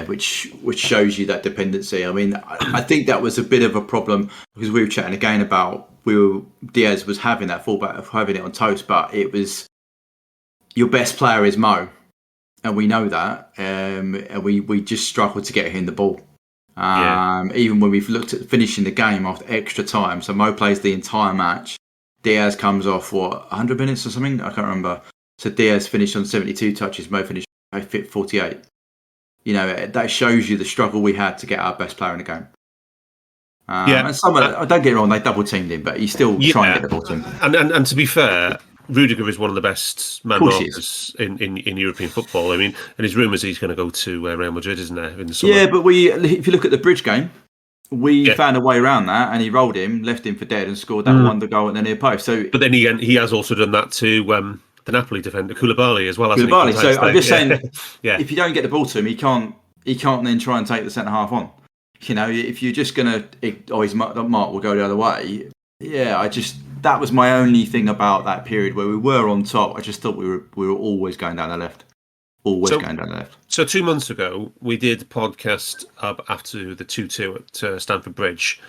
Which shows you that dependency. I mean, I think that was a bit of a problem because we were chatting again about Diaz was having that fullback of having it on toast, but it was your best player is Mo, and we know that. And we just struggled to get him the ball. Even when we've looked at finishing the game after extra time, so Mo plays the entire match. Diaz comes off 100 minutes or something. I can't remember. So Diaz finished on 72 touches, Mo finished 48. That shows you the struggle we had to get our best player in the game. And don't get me wrong, they double teamed him, but he's still trying to get the ball to him. And to be fair, Rudiger is one of the best man markers in European football. I mean, and there's rumours he's going to go to Real Madrid, isn't there, in the summer? Yeah, but if you look at the Bridge game, we found a way around that, and he rolled him, left him for dead, and scored that wonder goal at the near post. So, but then he has also done that to the Napoli defender Koulibaly as well. Koulibaly. So I'm just saying, if you don't get the ball to him, he can't then try and take the centre half on. If you're just gonna, his mark will go the other way. Yeah, that was my only thing about that period where we were on top. I just thought we were always going down the left. Going down the left. So 2 months ago, we did a podcast after the 2-2 at Stamford Bridge,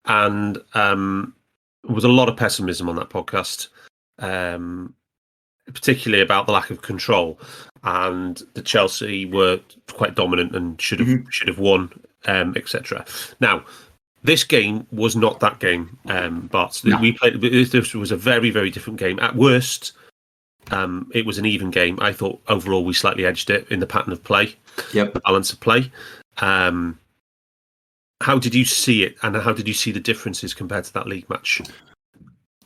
and there was a lot of pessimism on that podcast. particularly about the lack of control, and the Chelsea were quite dominant and should have won, etc. Now, this game was not that game, but we played. This was a very, very different game. At worst, it was an even game. I thought overall we slightly edged it in the pattern of play, the balance of play. How did you see it, and how did you see the differences compared to that league match?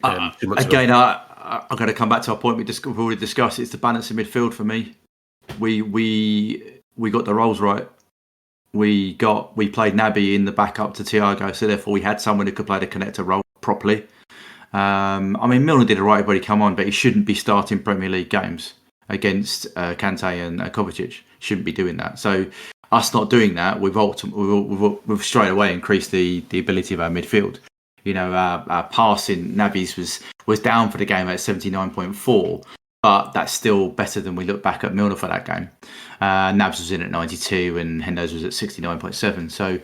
Again, I'm going to come back to our point we've already discussed. It's the balance in midfield for me. We got the roles right. We played Naby in the backup to Thiago, so therefore we had someone who could play the connector role properly. I mean, Milner did a right everybody come on, but he shouldn't be starting Premier League games against Kante and Kovacic. Shouldn't be doing that. So us not doing that, we've straight away increased the ability of our midfield. You know, our passing, Naby's was down for the game at 79.4, but that's still better than we look back at Milner for that game. Nabs was in at 92 and Hendo's was at 69.7. So,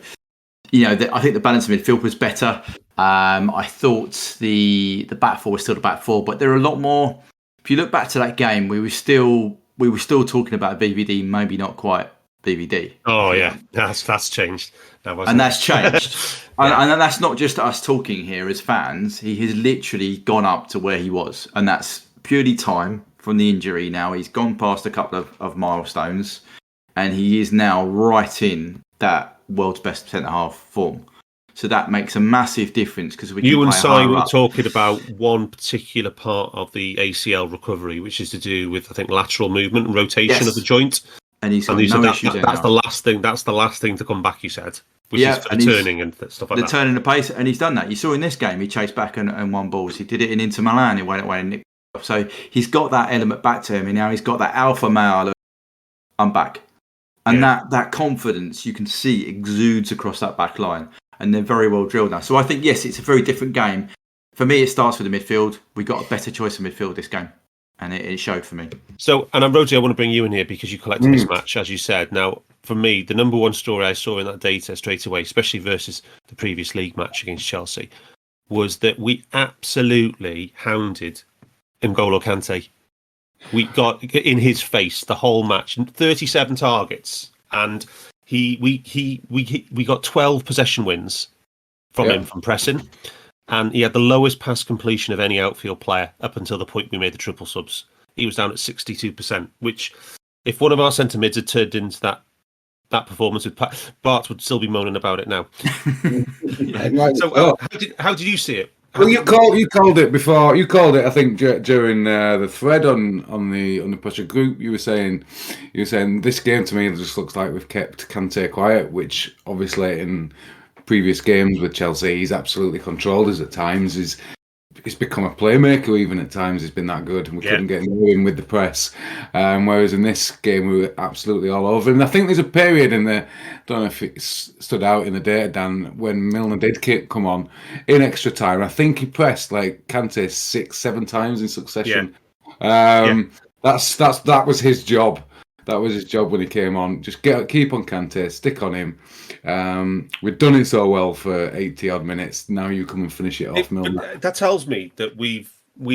you know, I think the balance of midfield was better. I thought the back four was still the back four, but there are a lot more. If you look back to that game, we were still talking about BVD, maybe not quite BVD. Oh yeah, that's changed. That's changed. And that's not just us talking here as fans. He has literally gone up to where he was, and that's purely time from the injury. Now he's gone past a couple of milestones, and he is now right in that world's best centre half form. So that makes a massive difference because you and Si were talking about one particular part of the ACL recovery, which is to do with, I think, lateral movement and rotation of the joint. And he's got no issues. That's the last thing. That's the last thing to come back. You said, which is for the turning and stuff like that. The turning, the pace, and he's done that. You saw in this game, he chased back and won balls. He did it in Inter Milan. He went away and nicked up. So he's got that element back to him, and now he's got that alpha male of, I'm back, and that confidence you can see exudes across that back line, and they're very well drilled now. So I think yes, it's a very different game. For me, it starts with the midfield. We got a better choice of midfield this game. And it showed for me. So, and Rhodesy, I want to bring you in here because you collected this match, as you said. Now, for me, the number one story I saw in that data straight away, especially versus the previous league match against Chelsea, was that we absolutely hounded N'Golo Kante. We got in his face the whole match, 37 targets, and we got 12 possession wins from him from pressing. And he had the lowest pass completion of any outfield player up until the point we made the triple subs. He was down at 62%, which, if one of our centre mids had turned into that performance with Barts would still be moaning about it now. So, how did you see it? Well, you called it before. You called it, I think, during the thread on the pressure group. You were saying this game to me just looks like we've kept Kante quiet, which obviously in previous games with Chelsea, he's absolutely controlled us at times. He's become a playmaker even at times. He's been that good, and we couldn't get near him with the press. Whereas in this game, we were absolutely all over him. And I think there's a period in there, I don't know if it stood out in the data, Dan, when Milner did come on in extra time. I think he pressed like Kante 6-7 times in succession. That was his job. That was his job when he came on. Just keep on Kante, stick on him. We've done it so well for 80 odd minutes. Now you come and finish it off, Milner. That tells me that we've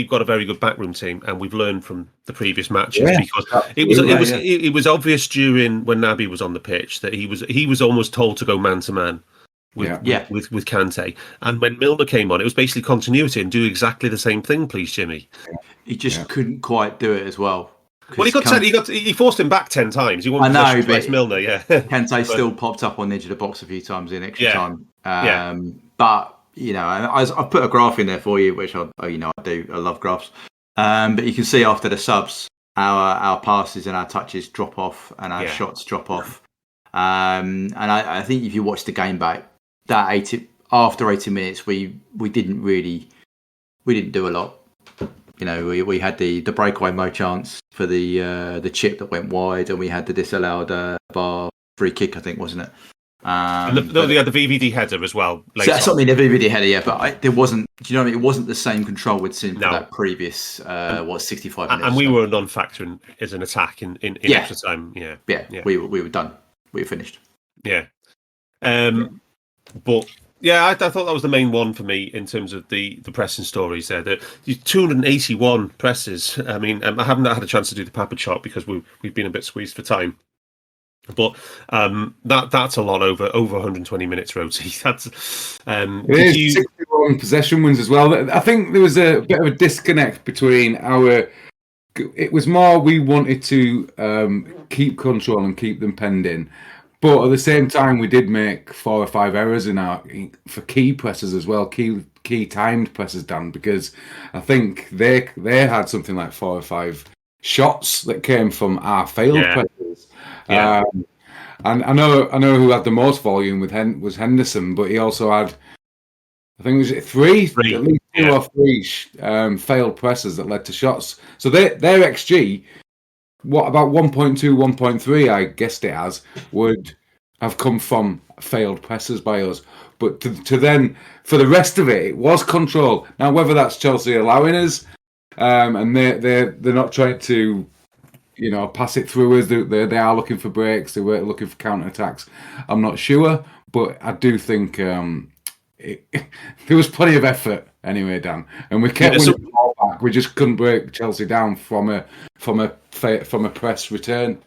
got a very good backroom team, and we've learned from the previous matches because it was obvious during when Naby was on the pitch that he was almost told to go man to man with Kante, and when Milner came on, it was basically continuity and do exactly the same thing, please, Jimmy. He just couldn't quite do it as well. Well, he forced him back 10 times. He wanted to place Milner, Kante still popped up on the edge of the box a few times in extra time. But you know, I've put a graph in there for you, which I love graphs. But you can see after the subs, our passes and our touches drop off and our shots drop off. And I think if you watch the game back, after 80 minutes, we didn't do a lot. You know, we had the breakaway mo chance for the chip that went wide, and we had the disallowed bar free kick, I think, wasn't it? They had the VVD header as well. So that's something, the VVD header, but there wasn't. Do you know what I mean? It wasn't the same control we'd seen for that previous 65 minutes. And we were a non-factor as an attack in extra time. We were done. We were finished. Yeah. But Yeah, I thought that was the main one for me in terms of the pressing stories there. The 281 presses. I mean, I haven't had a chance to do the Papa chart because we've been a bit squeezed for time. But that's a lot over 120 minutes, Rhodesy. That's it is 61 possession wins as well. I think there was a bit of a disconnect between our. It was more we wanted to keep control and keep them penned in, but at the same time we did make 4 or 5 errors for key presses as well, key timed presses, Dan, because I think they had something like 4 or 5 shots that came from our failed presses. Yeah. And I know who had the most volume was Henderson, but he also had, I think it was three. At least 2 or 3 failed presses that led to shots. So their XG, what about 1.2, 1.3, I guessed it as, would have come from failed presses by us. But to then, for the rest of it was control. Now, whether that's Chelsea allowing us, and they're not trying to, pass it through us. They are looking for breaks. They were looking for counter attacks. I'm not sure, but I do think there was plenty of effort anyway, Dan, and we kept winning the ball back. We just couldn't break Chelsea down from a press return.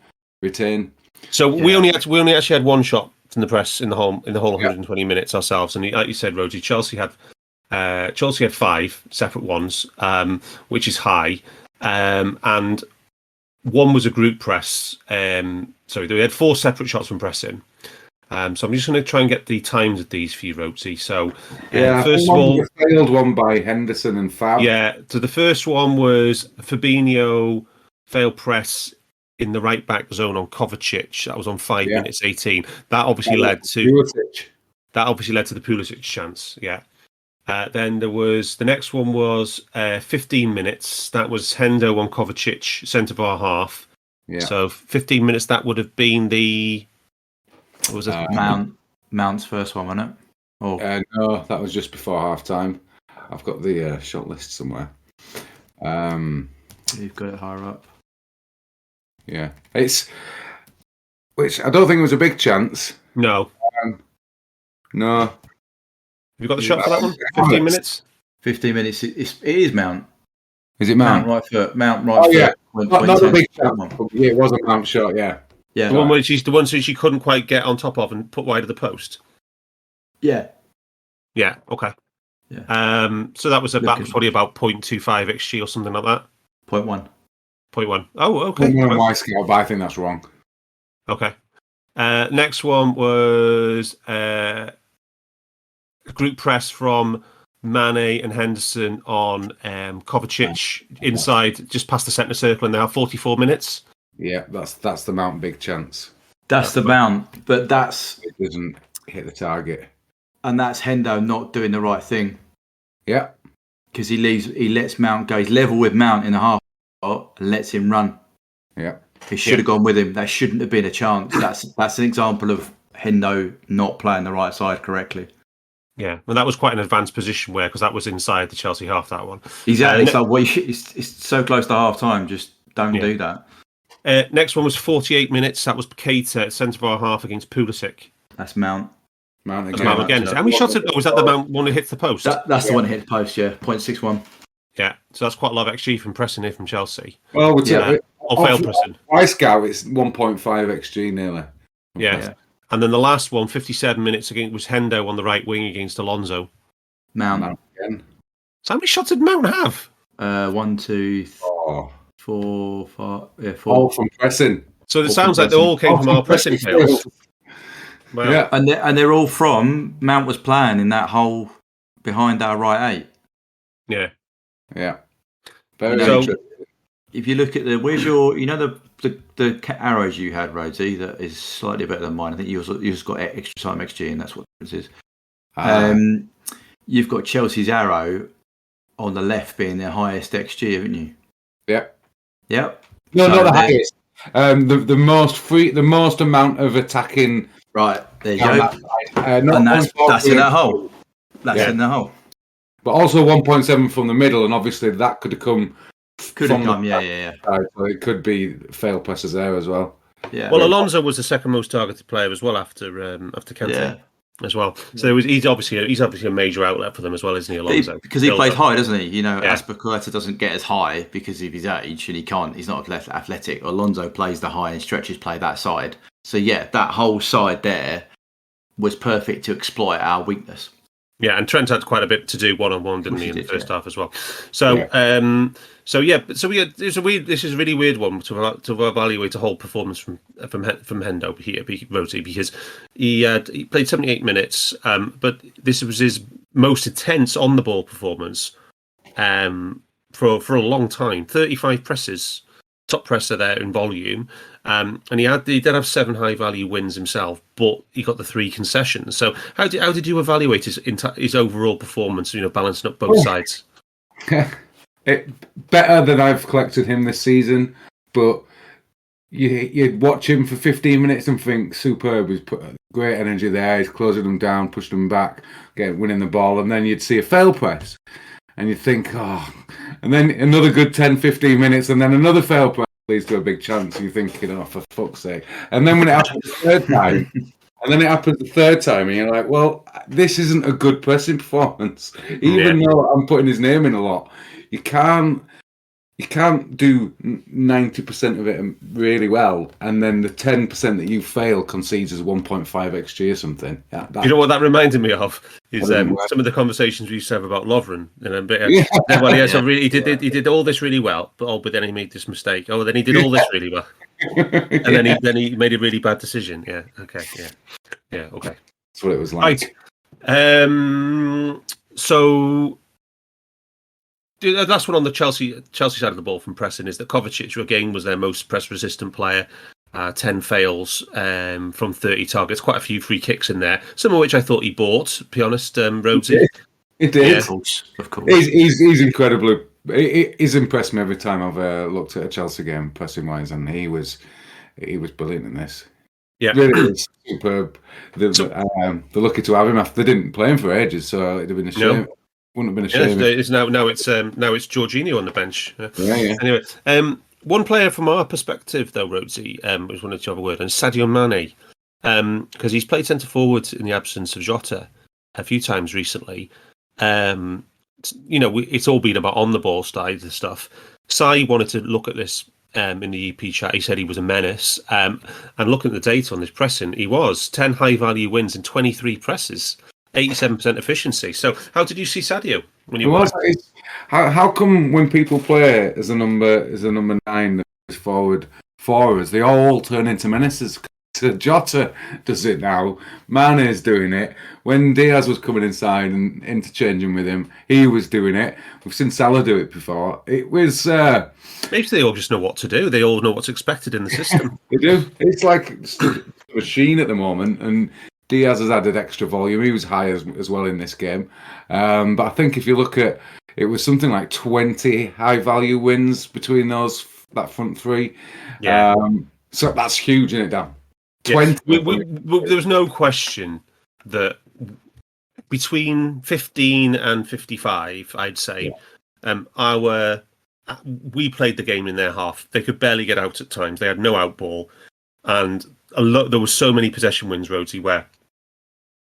So we only actually had one shot from the press in the whole 120 minutes ourselves, and like you said, Rhodesy, Chelsea had 5 separate ones, which is high, and one was a group press. They had 4 separate shots from pressing. So I'm just going to try and get the times of these for you, Rhodesy. So first of all, failed one by Henderson and Fab. Yeah, so the first one was Fabinho failed press in the right back zone on Kovacic. That was on 5 minutes 18. That obviously led to the Pulisic chance. Yeah. Then there was the next one was 15 minutes. That was Hendo on Kovacic, centre bar half. Yeah. So 15 minutes. That would have been the. What was it? Mount's first one, wasn't it? No, that was just before half time. I've got the shot list somewhere. You've got it higher up. Yeah, which I don't think was a big chance. No. No. Have you got the shot for that one? 15 minutes? 15 minutes. It is Mount. Is it Mount? Mount right foot. Yeah. Not a big shot. Yeah, it was a Mount shot, yeah. Yeah. The one which she couldn't quite get on top of and put wide of the post. Yeah. Yeah, okay. Yeah. So that was probably about 0.25 XG or something like that. 0.1. 0.1. Oh, okay. 0.1 Y scale, but I think that's wrong. Okay. Next one was a group press from Mane and Henderson on Kovacic inside, just past the centre circle, and they have 44 minutes. Yeah, that's the Mount big chance. That's the Mount, but it doesn't hit the target, and that's Hendo not doing the right thing. Yeah, because he lets Mount go. He's level with Mount in the half and lets him run. Yeah, he should have gone with him. That shouldn't have been a chance. That's an example of Hendo not playing the right side correctly. Yeah, and that was quite an advanced position because that was inside the Chelsea half. That one exactly. It's so close to half time. Just don't do that. Next one was 48 minutes. That was Kante at centre bar half against Pulisic. That's Mount. Mount again. How many shots? Was that the Mount one that hits the post? That's the one that hit the post. Yeah, 0.61. Yeah, so that's quite a lot of XG from pressing here from Chelsea. Well, or failed pressing. Y-Scout, it's 1.5 XG nearly. Yeah. And then the last one, 57 minutes was Hendo on the right wing against Alonso. Mount again. So how many shots did Mount have? 1, 2, 4, 5. Yeah, 4. All from pressing. So it sounds like they all came from our pressing fails. Well, yeah, and they're all from Mount was playing in that hole behind our right 8. Yeah. Yeah. Very interesting. If you look at where's your, the arrows you had, Rhodesy, that is slightly better than mine. I think you just got extra time XG, and that's what this is. You've got Chelsea's arrow on the left being their highest XG, haven't you? Yep. Yep. No, not the highest. The most amount of attacking. Right there you go. That's in that hole. That's in the hole. But also 1.7 from the middle, and obviously that could have come. Yeah. So it could be failed presses there as well. Yeah. Well, Alonso was the second most targeted player as well after Kante. as well. So he's obviously a major outlet for them as well, isn't he, Alonso? Because he plays high, doesn't he? You know, Yeah. Azpilicueta doesn't get as high because of his age, and he's not athletic. Alonso plays the high and stretches play that side. So yeah, that whole side there was perfect to exploit our weakness. Yeah, and Trent had quite a bit to do one-on-one, didn't he, in the first half as well? So, this is a really weird one to evaluate a whole performance from Hendo here, Rhodesy, because he played 78 minutes, but this was his most intense on the ball performance for a long time. 35 presses, top presser there in volume. And he did have 7 high value wins himself, but he got the 3 concessions. So how did you evaluate his overall performance? Balancing up both sides. Better than I've collected him this season, but you'd watch him for 15 minutes and think superb. He's put great energy there. He's closing them down, pushing them back, winning the ball, and then you'd see a fail press, and you'd think, and then another good 10, 15 minutes, and then another fail press leads to a big chance, and you're thinking, for fuck's sake. And then when it happens the third time, and you're like, well, this isn't a good pressing performance. Even though I'm putting his name in a lot, you can't do 90% of it really well, and then the 10% that you fail concedes as 1.5 XG or something. You know what that reminded me of is some of the conversations we used to have about Lovren. He did all this really well, but then he made this mistake. Then he did all this really well, and then he made a really bad decision. Yeah. Okay. Yeah. Okay. That's what it was like. Right. So. The last one on the Chelsea side of the ball from pressing is that Kovacic again was their most press-resistant player. 10 fails from 30 targets, quite a few free kicks in there, some of which I thought he bought, to be honest, Rhodesy. It did. Yeah. Of course. He's incredibly... He's impressed me every time I've looked at a Chelsea game, pressing-wise, and he was brilliant in this. Yeah. Really is superb. They're lucky to have him after they didn't play him for ages, so it'd have been a shame. No. Wouldn't have been a shame. Now it's Jorginho on the bench. Yeah. Anyway, one player from our perspective though, Rhodesy, was wanted to have a word, and Sadio Mane, because he's played centre forward in the absence of Jota a few times recently. It's all been about on the ball side of stuff. Sai wanted to look at this in the EP chat. He said he was a menace, and looking at the data on this pressing, he was 10 high value wins in 23 presses. 87% efficiency. So, how did you see Sadio when you? How come when people play as a number 9 forward for us, they all turn into menaces? Jota does it now. Mane is doing it. When Diaz was coming inside and interchanging with him, he was doing it. We've seen Salah do it before. It was. Maybe they all just know what to do. They all know what's expected in the system. They do. It's like a machine at the moment, and Diaz has added extra volume. He was high as well in this game. But I think if you look at it, was something like 20 high-value wins between that front 3. Yeah. So that's huge, isn't it, Dan? 20. There was no question that between 15 and 55, I'd say, we played the game in their half. They could barely get out at times. They had no outball. And there were so many possession wins, Rhodesy, where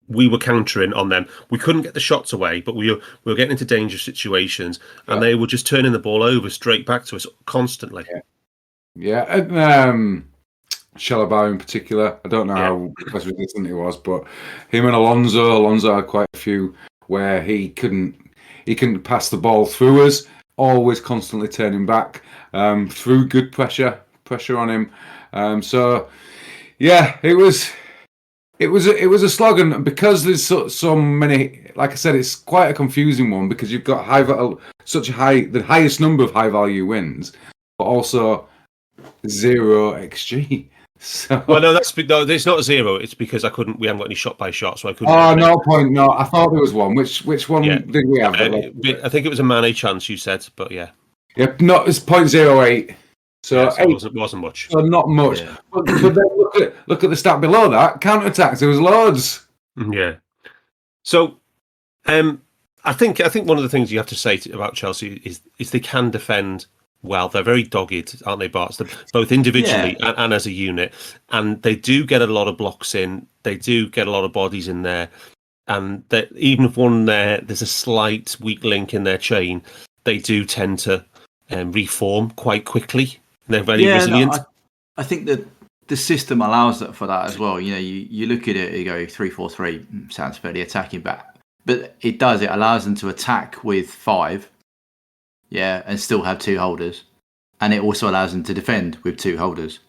we were countering on them. We couldn't get the shots away, but we were getting into dangerous situations, and they were just turning the ball over straight back to us constantly. Yeah. And Chalobah in particular, I don't know how resistant he was, but him and Alonso had quite a few where he couldn't pass the ball through us, always constantly turning back through good pressure on him. So yeah, it was a slog, and because there's so many, like I said, it's quite a confusing one because you've got the highest number of high value wins, but also 0 XG. So, well, no, it's not 0. It's because we haven't got any shot by shot, so I couldn't. Oh, no point. No, I thought there was one. Which one did we have? I think it was a Mane chance you said, but yeah. Yeah, it's 0.08. So it wasn't much. So not much. Yeah. But then look at the stat below that. Counter-attacks, there was loads. Yeah. So I think one of the things you have to say about Chelsea is they can defend well. They're very dogged, aren't they, Barts? Both individually and as a unit. And they do get a lot of blocks in. They do get a lot of bodies in there. And even if there's a slight weak link in their chain, they do tend to reform quite quickly. They're very resilient. No, I think that the system allows that for that as well. You look at it, you go 3-4-3 sounds fairly attacking, but it allows them to attack with 5, and still have 2 holders, and it also allows them to defend with 2 holders.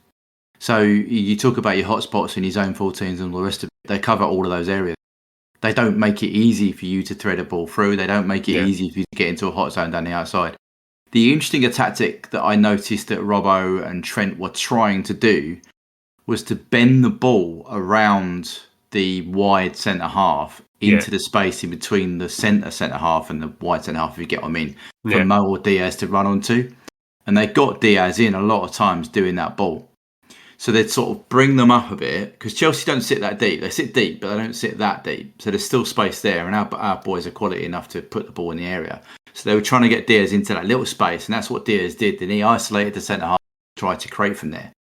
So you talk about your hotspots and your zone 14s and all the rest of it. They cover all of those areas. They don't make it easy for you to thread a ball through. They don't make it easy for you to get into a hot zone down the outside. The interesting tactic that I noticed that Robbo and Trent were trying to do was to bend the ball around the wide centre half into the space in between the centre half and the wide centre half, if you get what I mean, for Mo or Diaz to run onto. And they got Diaz in a lot of times doing that ball. So they'd sort of bring them up a bit, because Chelsea don't sit that deep. They sit deep, but they don't sit that deep. So there's still space there, and our boys are quality enough to put the ball in the area. So they were trying to get Diaz into that little space, and that's what Diaz did. Then he isolated the centre half, tried to create from there.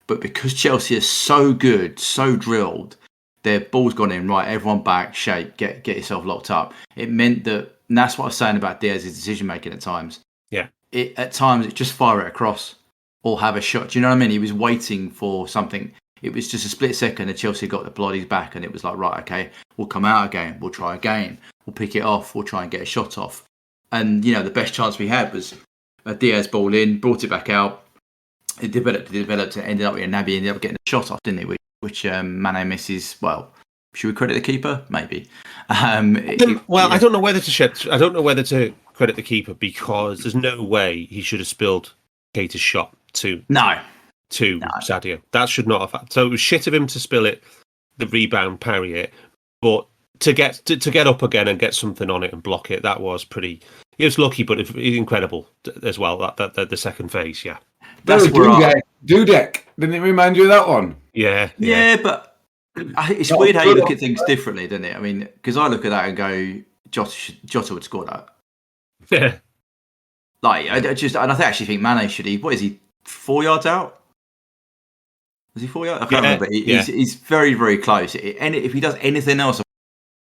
But because Chelsea is so good, so drilled, their ball's gone in, right, everyone back, shape, get yourself locked up. It meant that, and that's what I was saying about Diaz's decision-making at times. Yeah. At times, it just fire it across or have a shot. Do you know what I mean? He was waiting for something. It was just a split second and Chelsea got the bodies back, and it was like, right, okay, we'll come out again, we'll try again, we'll pick it off, we'll try and get a shot off. And, the best chance we had was a Diaz ball in, brought it back out. It developed, and ended up with a Naby, ended up getting a shot off, didn't it? Which Mane misses. Well, should we credit the keeper? Maybe. I don't know whether to credit the keeper, because there's no way he should have spilled Keita's shot to Sadio. That should not have happened. So it was shit of him to spill it, the rebound, parry it, but to get up again and get something on it and block it, that was pretty. He was lucky, but incredible as well. That the second phase, yeah. That's Dudek. Didn't it remind you of that one? Yeah. But it's weird how you look at things differently, doesn't it? I mean, because I look at that and go, Jota would score that. Yeah. I actually think Mane should. What is he? 4 yards out? Was he 4 yards? I can't remember. He's very, very close. And if he does anything else, he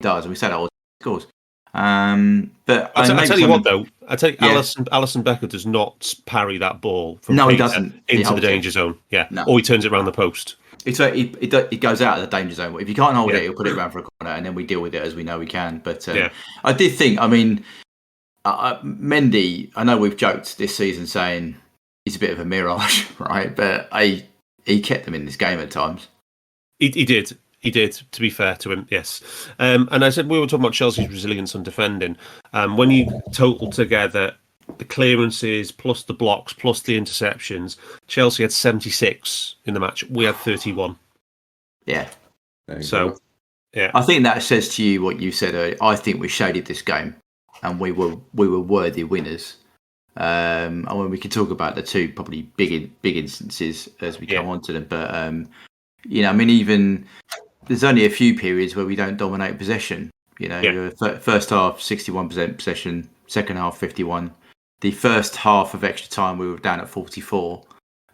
does. And we said all scores. But I'll tell you what, though. Alisson Becker does not parry that ball from he doesn't into the danger zone. Yeah, no. Or he turns it around the post. He goes out of the danger zone. If you can't hold it, he'll put it around for a corner, and then we deal with it as we know we can. But I did think, Mendy, I know we've joked this season saying he's a bit of a mirage, right? But he kept them in this game at times. He did. He did, to be fair to him, yes. And I said we were talking about Chelsea's resilience on defending. When you total together the clearances, plus the blocks, plus the interceptions, Chelsea had 76 in the match. We had 31. Yeah. So, yeah. I think that says to you what you said earlier. I think we shaded this game, and we were worthy winners. And when we can talk about the two probably big instances as we come on to them, but even there's only a few periods where we don't dominate possession. First half 61% possession, second half 51. The first half of extra time we were down at 44,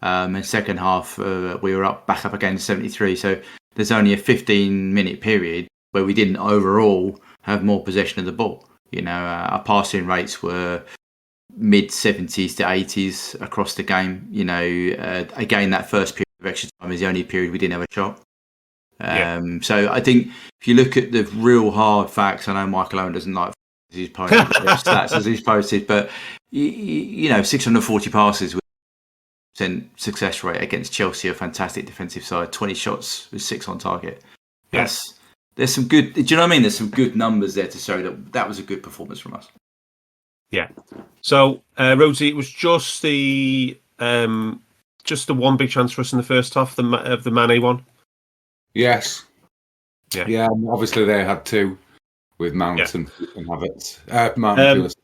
and second half we were back up again to 73. So there's only a 15-minute period where we didn't overall have more possession of the ball. Our passing rates were mid 70s to 80s across the game. Again, that first period of extra time is the only period we didn't have a shot. So I think if you look at the real hard facts, I know Michael Owen doesn't like his stats as he's posted, but 640 passes with 10% success rate against Chelsea, a fantastic defensive side. 20 shots with 6 on target. Yes, there's some good. Do you know what I mean? There's some good numbers there to show that was a good performance from us. Yeah. So, Rhodesy, it was just the one big chance for us in the first half of the Mane one. Yes. Yeah. Obviously, they had 2 with Mount and Havertz.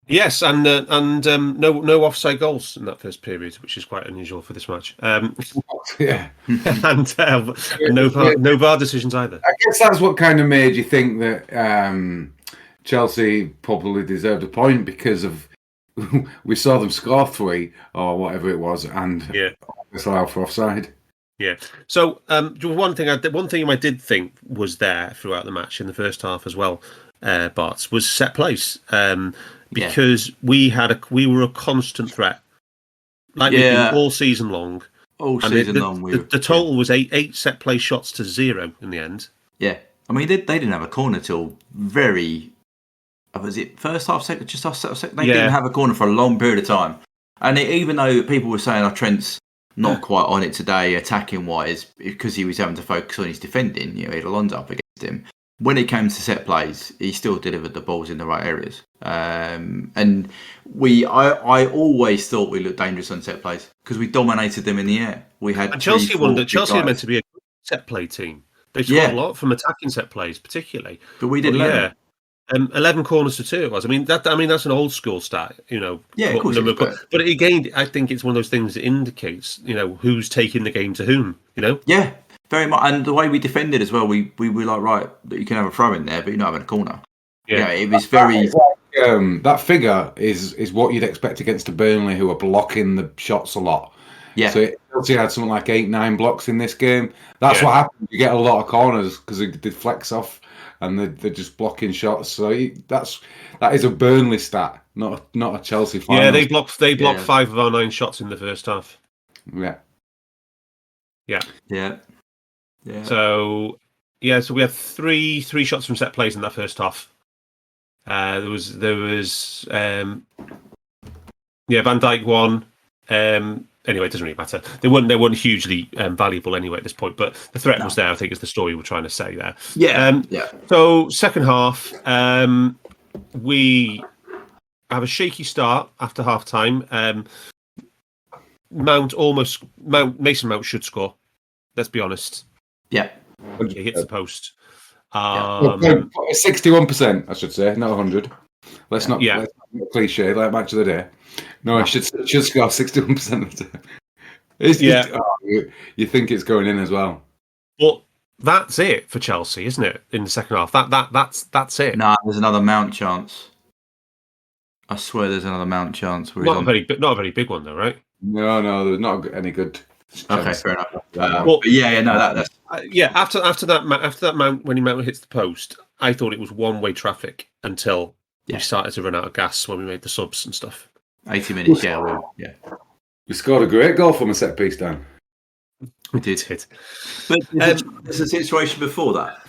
Yes, and no offside goals in that first period, which is quite unusual for this match. And no VAR decisions either. I guess that's what kind of made you think that Chelsea probably deserved a point, because of we saw them score 3 or whatever it was, and allowed for offside. Yeah. So one thing I did think was there throughout the match in the first half as well, Barts, was set plays. Because we were a constant threat, like we've been all season long. All season long, the total was eight set play shots to 0 in the end. Yeah, I mean they didn't have a corner till very. Was it first half, second? Just half second. They didn't have a corner for a long period of time, and even though people were saying, Trent's not quite on it today, attacking wise, because he was having to focus on his defending. He had Alonso up against him. When it came to set plays, he still delivered the balls in the right areas. And I always thought we looked dangerous on set plays because we dominated them in the air. We had Chelsea are meant to be a set play team. They scored a lot from attacking set plays, particularly. But we didn't. 11 corners to 2 it was. I mean that's an old school stat, Yeah, of course. But again, I think it's one of those things that indicates, who's taking the game to whom. Yeah, very much. And the way we defended as well, we were like, right, you can have a throw in there, but you're not having a corner. Yeah, it was very. That figure is what you'd expect against a Burnley who are blocking the shots a lot. Yeah. So Chelsea had something like 8-9 blocks in this game. That's what happens. You get a lot of corners because they flex off. And they're just blocking shots. So that is a Burnley stat, not a Chelsea final. Yeah, they blocked 5 of our 9 shots in the first half. Yeah. So we had three shots from set plays in that first half. There was Van Dijk one. Anyway, it doesn't really matter. They weren't hugely valuable anyway at this point, but the threat was there, I think, is the story we're trying to say there. So second half, we have a shaky start after half time. Mason Mount should score. Let's be honest. Yeah. He hits the post. 61%, I should say, not 100. Let's not cliche like match of the day. No, I should score 61% of the time. You think it's going in as well. But that's it for Chelsea, isn't it? In the second half, that's it. Nah, there's another Mount chance. I swear, there's another Mount chance. Not a very big one though, right? No, there's not any good. Okay, fair enough. After that Mount, when Mount hits the post, I thought it was one-way traffic until we started to run out of gas when we made the subs and stuff. 80 minutes, We scored a great goal from a set piece, Dan. We did. But there's a situation before that.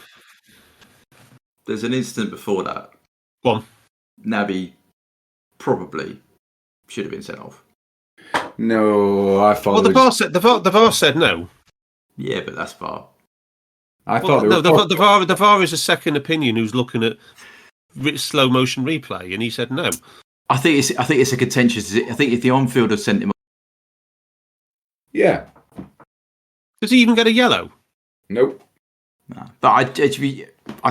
There's an incident before that. Go on. Naby probably should have been sent off. No, I thought. Well, the VAR said no. Yeah, but that's VAR. The VAR is a second opinion who's looking at slow motion replay, and he said no. I think it's a contentious. I think if the on-fielder sent him, does he even get a yellow? Nope. No. But I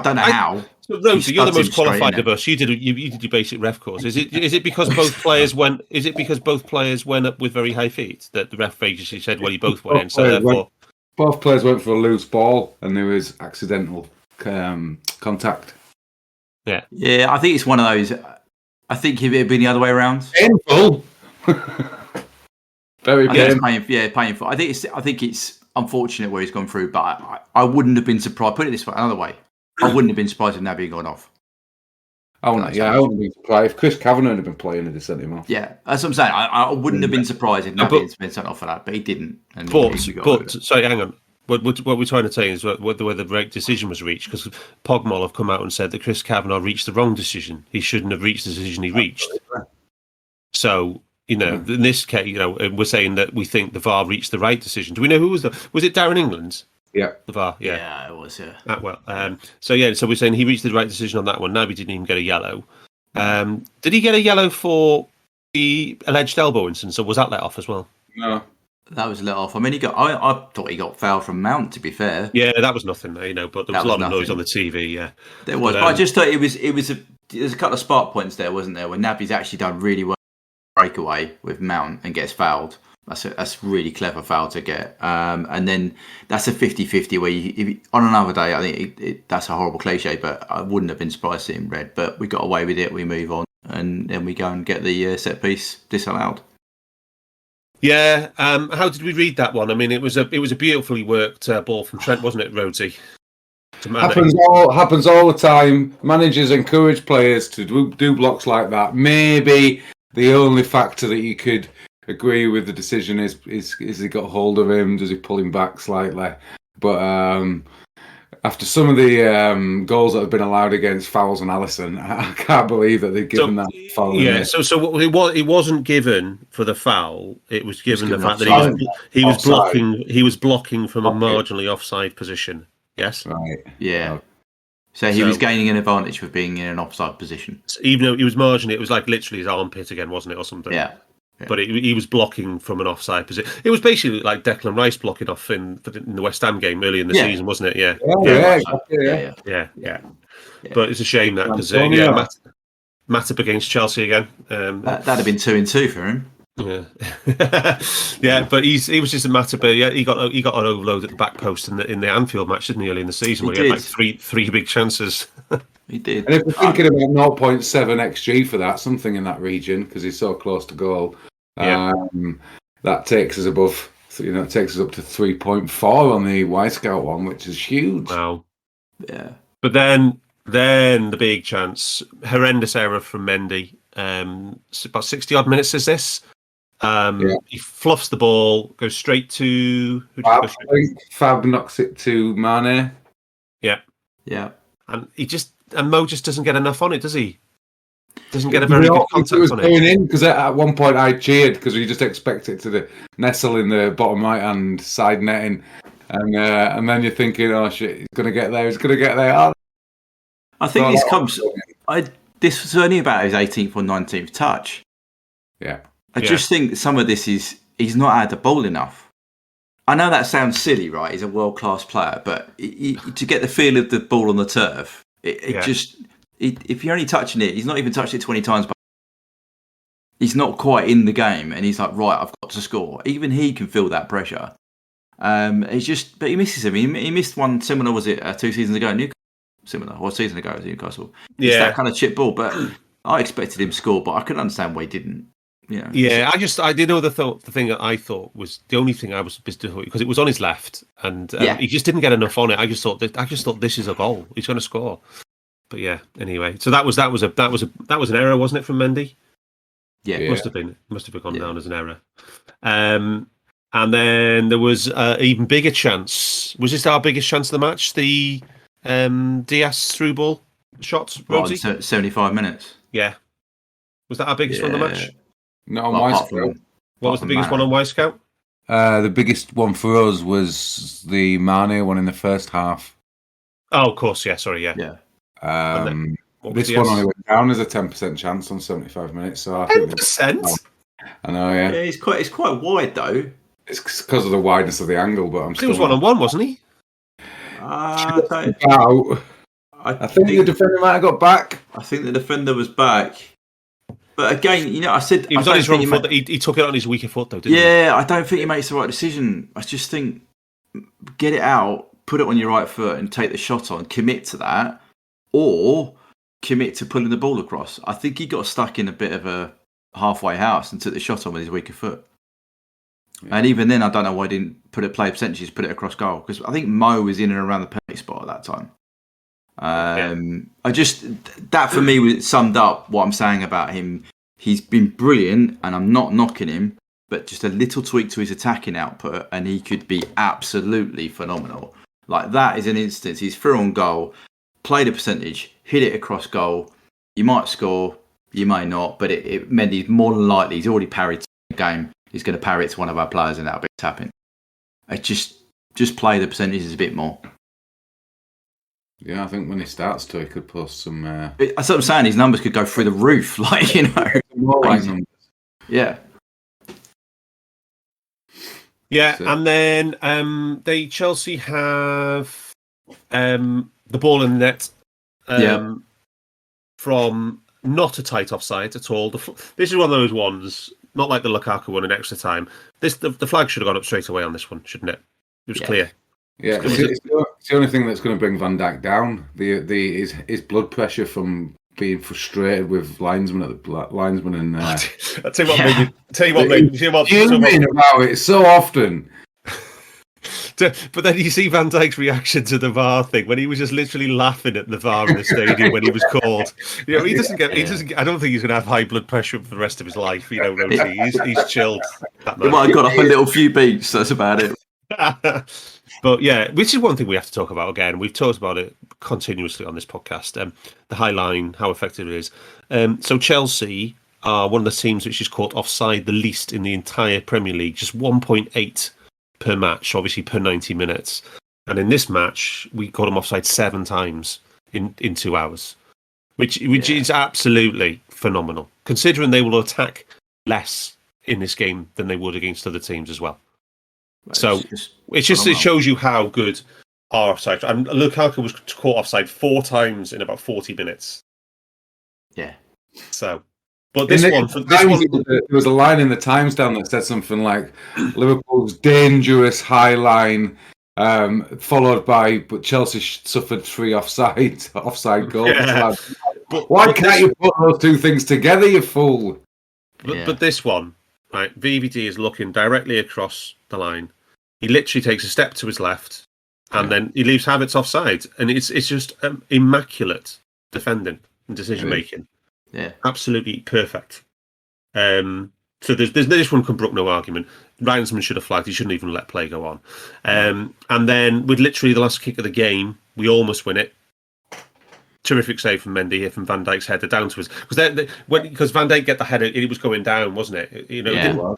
don't know how. So Rhodesy, you're the most qualified of us. You did your basic ref course. Is it because both players went? Is it because both players went up with very high feet that the ref agency said, well, you both went in, so therefore both players went for a loose ball and there was accidental contact. Yeah. I think it's one of those. I think if it had been the other way around, painful. Very painful. I think it's unfortunate where he's gone through, but I wouldn't have been surprised. Put it this way, another way, I wouldn't have been surprised if Naby had gone off. I wouldn't have been surprised if Chris Kavanagh had been playing and they sent him off. Yeah, that's what I'm saying. I wouldn't have been surprised if Naby had been sent off for that, but he didn't. Sorry, hang on. What we're trying to say is where the right decision was reached, because Pogmol have come out and said that Chris Kavanagh reached the wrong decision. He shouldn't have reached the decision he reached. So, in this case, we're saying that we think the VAR reached the right decision. Do we know who was was it Darren England's? Yeah. The VAR, yeah. Yeah, it was, yeah. So we're saying he reached the right decision on that one. Naby didn't even get a yellow. Did he get a yellow for the alleged elbow instance, or was that let off as well? No. That was let off. I mean, I thought he got fouled from Mount, to be fair. Yeah, that was nothing, but there was a lot of noise on the TV, yeah. There was, but I just thought there's a couple of spark points there, wasn't there, where Naby's actually done really well breakaway with Mount and gets fouled. That's really clever foul to get. And then that's a 50-50 where on another day, I think that's a horrible cliche, but I wouldn't have been surprised to see him red. But we got away with it. We move on. and then we go and get the set piece disallowed. Yeah. How did we read that one? I mean, it was a beautifully worked ball from Trent, wasn't it, Rhodesy? Happens all the time. Managers encourage players to do blocks like that. Maybe the only factor that you could agree with the decision is he got hold of him? Does he pull him back slightly? But after some of the goals that have been allowed against fouls and Alisson, I can't believe that they've given that foul. Yeah, so it wasn't given for the foul. It was given the fact that he was blocking from a marginally offside position. Yes. Right. Yeah. So he was gaining an advantage for being in an offside position. Even though he was marginally, it was like literally his armpit again, wasn't it, or something? Yeah. But he was blocking from an offside position. It was basically like Declan Rice blocking off in the West Ham game early in the season, wasn't it? Yeah. But it's a shame that because Matip against Chelsea again. That'd have been 2-2 for him. Yeah, yeah, but he was just a Matip. Yeah, he got an overload at the back post in the Anfield match, didn't he, early in the season, where he had like three big chances. He did. And if we're thinking about 0.7 XG for that, something in that region, because he's so close to goal, that takes us above. It takes us up to 3.4 on the Y-Scout one, which is huge. Wow. Yeah. But then the big chance, horrendous error from Mendy. About 60 odd minutes is this. He fluffs the ball, goes straight to Fab knocks it to Mane. Yeah. And Mo just doesn't get enough on it, does he? Doesn't get a very good contact on it. Going in because at one point I cheered because you just expect it to nestle in the bottom right hand side netting, and then you're thinking, oh shit, he's gonna get there. Oh. I think this comes. This was only about his 18th or 19th touch. Yeah. I just think some of this is he's not had the ball enough. I know that sounds silly, right? He's a world-class player, but to get the feel of the ball on the turf, if you're only touching it, he's not even touched it 20 times, but he's not quite in the game, and he's like, right, I've got to score. Even he can feel that pressure. But he misses him. He missed one similar, was it 2 seasons ago? Similar, or a season ago at Newcastle. It's that kind of chip ball, but I expected him to score, but I couldn't understand why he didn't. I did know the thing that I thought was the only thing I was disappointed because it was on his left, and he just didn't get enough on it. I just thought this is a goal. He's going to score. But anyway, so that was an error, wasn't it, from Mendy? Yeah, it must have been gone down as an error. And then there was an even bigger chance. Was this our biggest chance of the match? The Diaz through ball shot, Rhodesy? 75 minutes. Yeah. Was that our biggest one of the match? Not on Y-Scout. What was the biggest one on Y-Scout? The biggest one for us was the Mane one in the first half. Oh, of course, yeah. Sorry, yeah. This one only went down as a 10% chance on 75 minutes. So 10%? I know, yeah. It's quite wide though. It's because of the wideness of the angle, but he was 1-on-1, wasn't he? I think the defender might have got back. I think the defender was back. But again, I said he was on his wrong foot. He took it on his weaker foot, though, didn't he? Yeah, I don't think he makes the right decision. I just think get it out, put it on your right foot, and take the shot on. Commit to that, or commit to pulling the ball across. I think he got stuck in a bit of a halfway house and took the shot on with his weaker foot. Yeah. And even then, I don't know why he didn't play percentages, put it across goal, because I think Mo was in and around the penalty spot at that time. That for me summed up what I'm saying about him. He's been brilliant, and I'm not knocking him, but just a little tweak to his attacking output, and he could be absolutely phenomenal. Like that is an instance. He's through on goal, played a percentage, hit it across goal. You might score, you may not, but it meant he's more than likely he's already parried the game. He's going to parry it to one of our players, and that'll be tapping. I just play the percentages a bit more. Yeah, I think when he starts to, he could post some. That's what I'm saying. His numbers could go through the roof, More like numbers. Yeah. Yeah, and then Chelsea have the ball in the net from not a tight offside at all. This is one of those ones, not like the Lukaku one in extra time. The flag should have gone up straight away on this one, shouldn't it? It was clear. Yeah, it's the only thing that's going to bring Van Dijk down. His blood pressure from being frustrated with linesman and. I'll tell you what made me. Fuming about it so often. But then you see Van Dijk's reaction to the VAR thing when he was just literally laughing at the VAR in the stadium when he was called. You know, he doesn't get. I don't think he's going to have high blood pressure for the rest of his life. You know, Rhodesy. He's chilled. He might have got off a little few beats. That's about it. But yeah, which is one thing we have to talk about again. We've talked about it continuously on this podcast. The high line, how effective it is. So Chelsea are one of the teams which is caught offside the least in the entire Premier League, just 1.8 per match, obviously per 90 minutes. And in this match, we caught them offside 7 times in 2 hours, which is absolutely phenomenal, considering they will attack less in this game than they would against other teams as well. So it shows you how good our offside. And Lukaku was caught offside 4 times in about 40 minutes. Yeah. So, but there was a line in the Times down that said something like Liverpool's dangerous high line, followed by but Chelsea suffered 3 offside goals. Yeah. But why can't you put those 2 things together, you fool? But this one, right? VVD is looking directly across the line. He literally takes a step to his left, and then he leaves Havertz offside, and it's just immaculate defending and decision making. Yeah, absolutely perfect. So there's this one can brook no argument. Reinsman should have flagged. He shouldn't even let play go on. And then with literally the last kick of the game, we almost win it. Terrific save from Mendy here from Van Dijk's header down to us because Van Dijk get the header, it was going down, wasn't it? You know,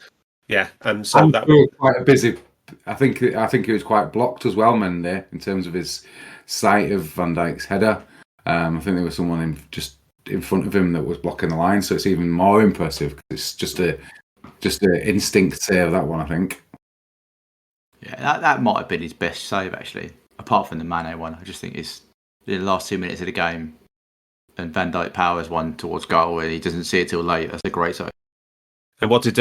yeah. And so that was quite busy. I think it was quite blocked as well, Mendy, in terms of his sight of Van Dijk's header. I think there was someone just in front of him that was blocking the line, so it's even more impressive. It's just a instinct save, that one, I think. Yeah, that might have been his best save actually, apart from the Mane one. I just think it's the last 2 minutes of the game, and Van Dijk powers one towards goal, and he doesn't see it till late. That's a great save. And what did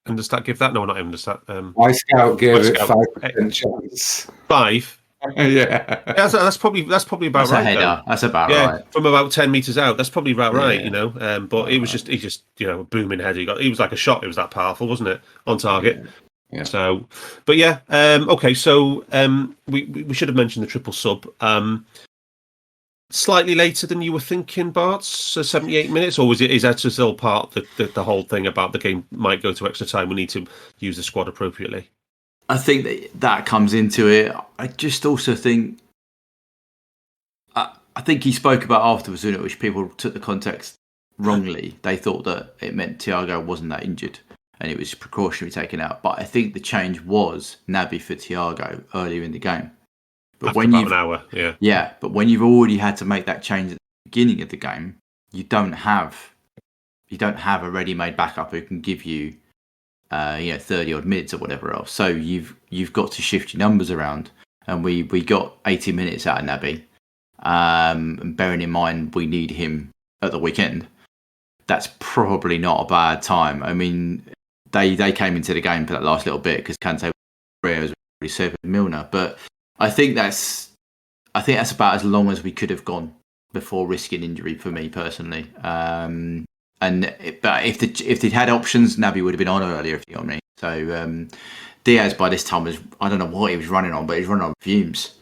Understat give that? No, not Understat. My scout gave it 5% chance. 5. Yeah, that's probably about right. Header. That's about right. From about 10 meters out, that's probably about right. You know, but it was just a booming header. He was like a shot. It was that powerful, wasn't it? On target. Yeah. So, but yeah, okay. So we should have mentioned the triple sub. Slightly later than you were thinking, Barts, so 78 minutes, or is that just all part of the whole thing about the game might go to extra time? We need to use the squad appropriately. I think that comes into it. I just also think, I think he spoke about afterwards, which people took the context wrongly. They thought that it meant Thiago wasn't that injured and it was precautionary taken out. But I think the change was Naby for Thiago earlier in the game. But after about an hour, yeah. But when you've already had to make that change at the beginning of the game, you don't have a ready-made backup who can give you 30 odd minutes or whatever else. So you've got to shift your numbers around, and we got 80 minutes out of Naby. And bearing in mind we need him at the weekend, that's probably not a bad time. I mean, they came into the game for that last little bit because Kante was already said with Milner, but I think that's about as long as we could have gone before risking injury for me personally. But if they'd had options, Naby would have been on earlier, if you know what I mean. So Diaz by this time I don't know what he was running on, but he was running on fumes.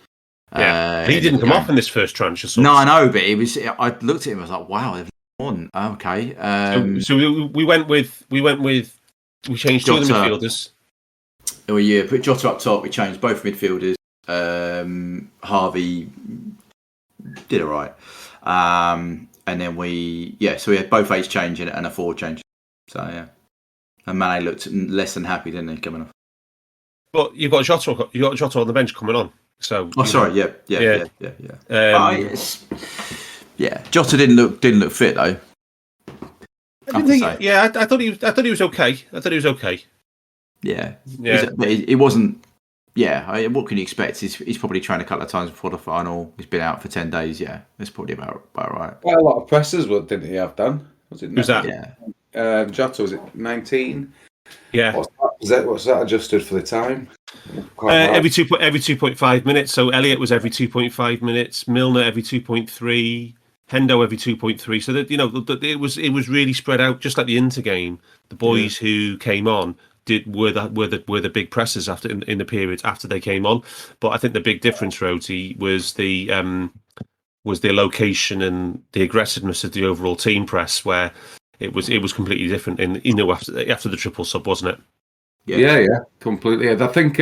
Yeah, he didn't come off in this first tranche. No, I know, but it was. I looked at him, I was like, wow, they've won. Okay. So we changed 2 of the midfielders. Oh yeah, put Jota up top. We changed both midfielders. Harvey did all right. And then so we had both 8s change and a 4 change. So yeah, and Mane looked less than happy, didn't he, coming off? But you've got Jota on the bench coming on. So yeah. Jota didn't look fit though. I thought he was okay. Yeah. It wasn't. Yeah, what can you expect? He's probably trained a couple of times before the final. He's been out for 10 days. Yeah, that's probably about right. Quite a lot of presses, didn't he have done? Was it? Who's that? Yeah. Jota, was it 19? Yeah. What's that adjusted for the time? Every 2.5 minutes. So Elliott was every 2.5 minutes. Milner every 2.3. Hendo every 2.3. So that it was really spread out, just like the Inter game. The boys who came on were the big pressers after in the periods after they came on. But I think the big difference, Rhodesy, was the location and the aggressiveness of the overall team press, where it was completely different after the triple sub, wasn't it? Yeah, completely. I think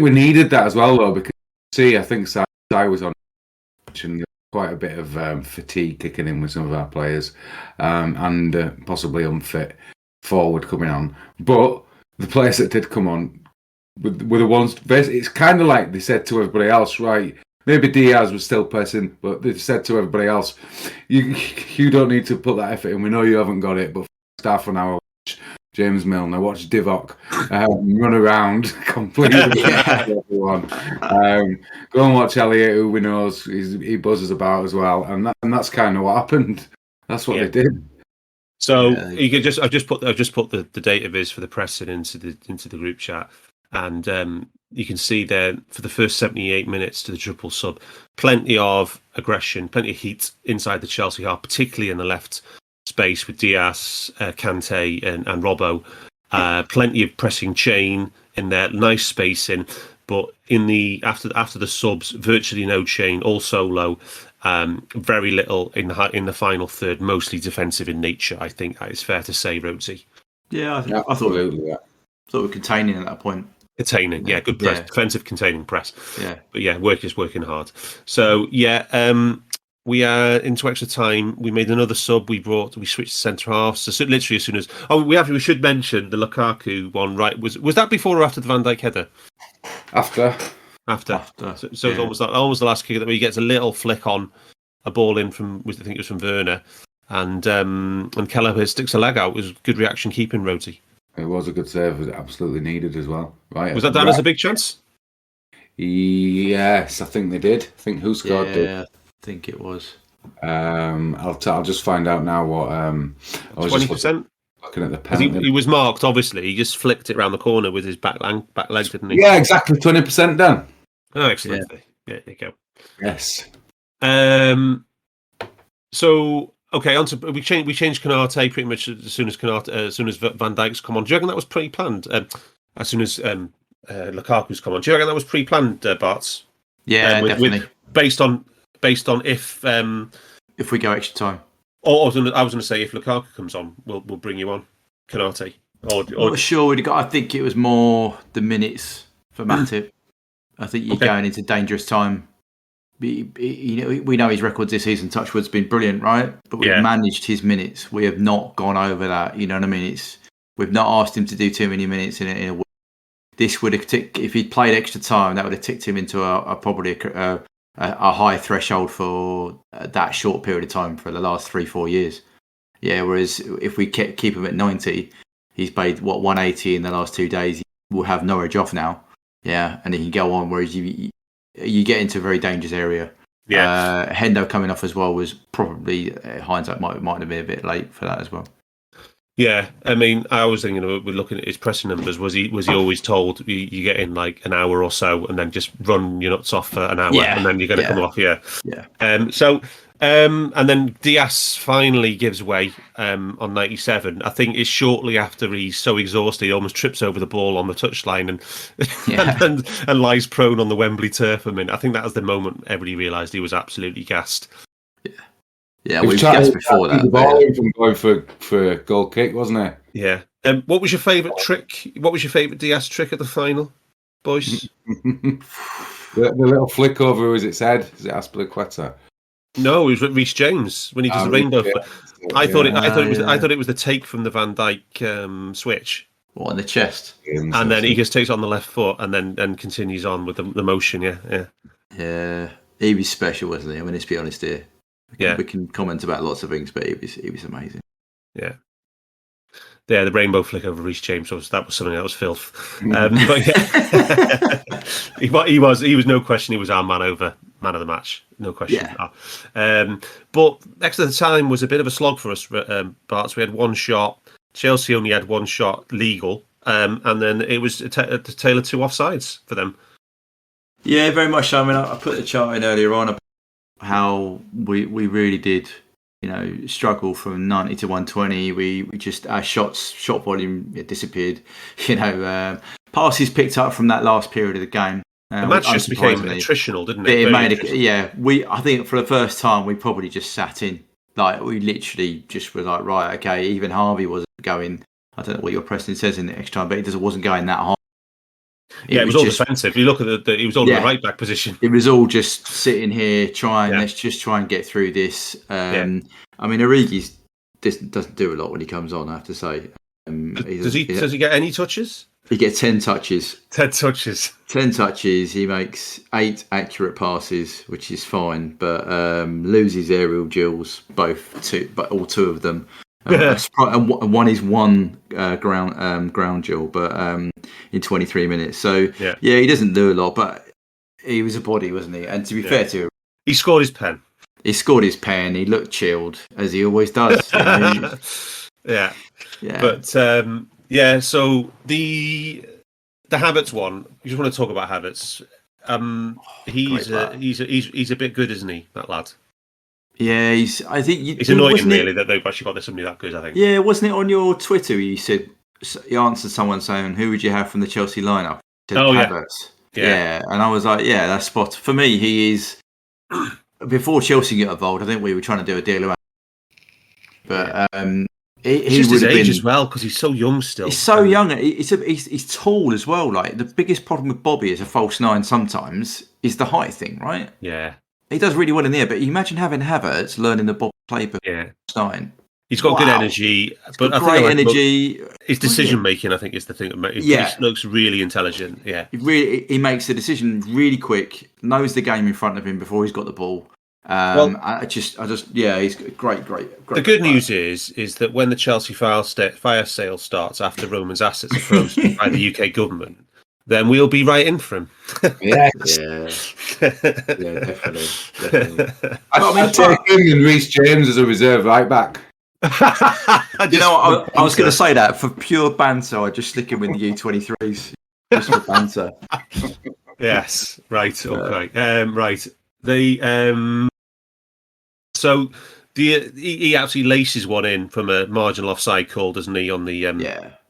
we needed that as well, though, because I think Sai was on and quite a bit of fatigue kicking in with some of our players, and possibly unfit forward coming on. But the players that did come on were the ones. It's kind of like they said to everybody else, right? Maybe Diaz was still pressing, but they said to everybody else, "You don't need to put that effort in. We know you haven't got it, but first half an hour, watch James Milner, watch Divock run around completely." Everyone, go and watch Elliott, who we know he buzzes about as well, and that's kind of what happened. That's what they did. So you could I've just put the data viz for the pressing into the group chat, and you can see there for the first 78 minutes to the triple sub, plenty of aggression, plenty of heat inside the Chelsea half, particularly in the left space with Diaz, Kante, and Robbo. Plenty of pressing chain in there, nice spacing, but after the subs, virtually no chain, all solo. Very little in the final third, mostly defensive in nature. I think that is fair to say, Rhodesy. Yeah, I thought we were containing at that point. Containing, good press, defensive containing press. Yeah, but working hard. So we are into extra time. We made another sub. We switched to centre half. So literally as soon as we should mention the Lukaku one. Right, was that before or after the Van Dijk header? After. So it's almost the last kick that he gets a little flick on a ball in from, I think it was from Werner, and Kelleher sticks a leg out. It was good reaction keeping, Rhodesy. It was a good save. It was absolutely needed as well. Right? Was that down as a big chance? Yes, I think they did. I think who scored did. Yeah, I think it was. I'll just find out now what. 20%. Looking at the penalty. He was marked. Obviously, he just flicked it around the corner with his back leg, didn't he? Yeah, exactly. 20% done. Oh, excellent. Yeah, there you go. Yes. So okay, we changed Kante pretty much as soon as Van Dijk's come on. Do you reckon that was pre-planned? As soon as Lukaku's come on, do you reckon that was pre-planned, Barts? Yeah, definitely. Based on if we go extra time. I was going to say if Lukaku comes on, we'll bring you on, Kante. Not sure we'd got. I think it was more the minutes for Matip. I think you're going into dangerous time. We know his records this season. Touchwood's been brilliant, right? But we've managed his minutes. We have not gone over that. You know what I mean? We've not asked him to do too many minutes in a week. This would have ticked, if he'd played extra time, that would have ticked him into probably a high threshold for that short period of time for the last 3-4 years. Yeah, whereas if we keep him at 90, he's played 180 in the last 2 days. We'll have Norwich off now. Yeah, and he can go on. Whereas you get into a very dangerous area. Yeah, Hendo coming off as well was probably hindsight might have been a bit late for that as well. Yeah, I mean, I was thinking we're looking at his pressing numbers. Was he always told you get in like an hour or so and then just run your nuts off for an hour and then you're going to come off? Yeah. And then Diaz finally gives way on 97. I think it's shortly after he's so exhausted he almost trips over the ball on the touchline and lies prone on the Wembley turf. I mean, I think that was the moment everybody realised he was absolutely gassed. Yeah, we've gassed before that. The ball from going for a goal kick, wasn't it? Yeah. What was your favourite trick? What was your favourite Diaz trick at the final, boys? the little flick over, who is it said? Is it Aspilicueta? No, it was Rhys James when he does the rainbow. I thought it was the take from the Van Dijk switch. What, on the chest? And then he just takes it on the left foot and then continues on with the motion. Yeah. He was special, wasn't he? I mean, let's be honest here. We can comment about lots of things, but he was amazing. Yeah. Yeah, the rainbow flick over Rhys James was something that was filth. But he was no question. He was our man of the match, no question. Yeah. But extra time was a bit of a slog for us, Barts. We had one shot. Chelsea only had one shot legal, and then it was a tale of two offsides for them. Yeah, very much so. I mean, I put the chart in earlier on about how we really did, struggle from 90 to 120. We just, our shot volume disappeared. Passes picked up from that last period of the game. The match just became attritional, didn't it? I think for the first time we probably just sat in. Like, we literally just were like, right, okay, even Harvey wasn't going, I don't know what your Preston says in the extra time, but it wasn't going that high. It was all defensive. You look at he was all in the right back position. It was all just sitting here let's just try and get through this. I mean, Origi doesn't do a lot when he comes on, I have to say. Does he get any touches? He gets 10 touches. 10 touches. 10 touches. He makes 8 accurate passes, which is fine, but loses aerial duels, all two of them. And one is one ground duel, but in 23 minutes. So he doesn't do a lot, but he was a body, wasn't he? And to be fair to him, he scored his pen. He scored his pen. He looked chilled, as he always does. Yeah. But so the Havertz one. You just want to talk about Havertz. He's a bit good, isn't he? That lad. Yeah, it's annoying really that they've actually got somebody that good, I think. Yeah, wasn't it on your Twitter you said you answered someone saying who would you have from the Chelsea lineup? Havertz. Yeah, and I was like, yeah, that's spot. For me, he is. Before Chelsea get involved, I think we were trying to do a deal around. But he just his age as well, because he's so young still. He's so young. He's tall as well. Like, the biggest problem with Bobby as a false nine sometimes is the height thing, right? Yeah. He does really well in there, but you imagine having Havertz learning the Bob playbook. Yeah. Nine. He's got good energy, but great energy. His decision making, I think, is the thing. He looks really intelligent. Yeah, he makes the decision really quick. Knows the game in front of him before he's got the ball. He's great. The good news is that when the Chelsea fire sale starts after Roman's assets are frozen by the UK government, then we'll be right in for him. Yes. Definitely. I'd take him and Reece James as a reserve right back. I was going to say that for pure banter. I just stick him with the U23s just for banter. Yes, right, okay, right. So he actually laces one in from a marginal offside call, doesn't he? On the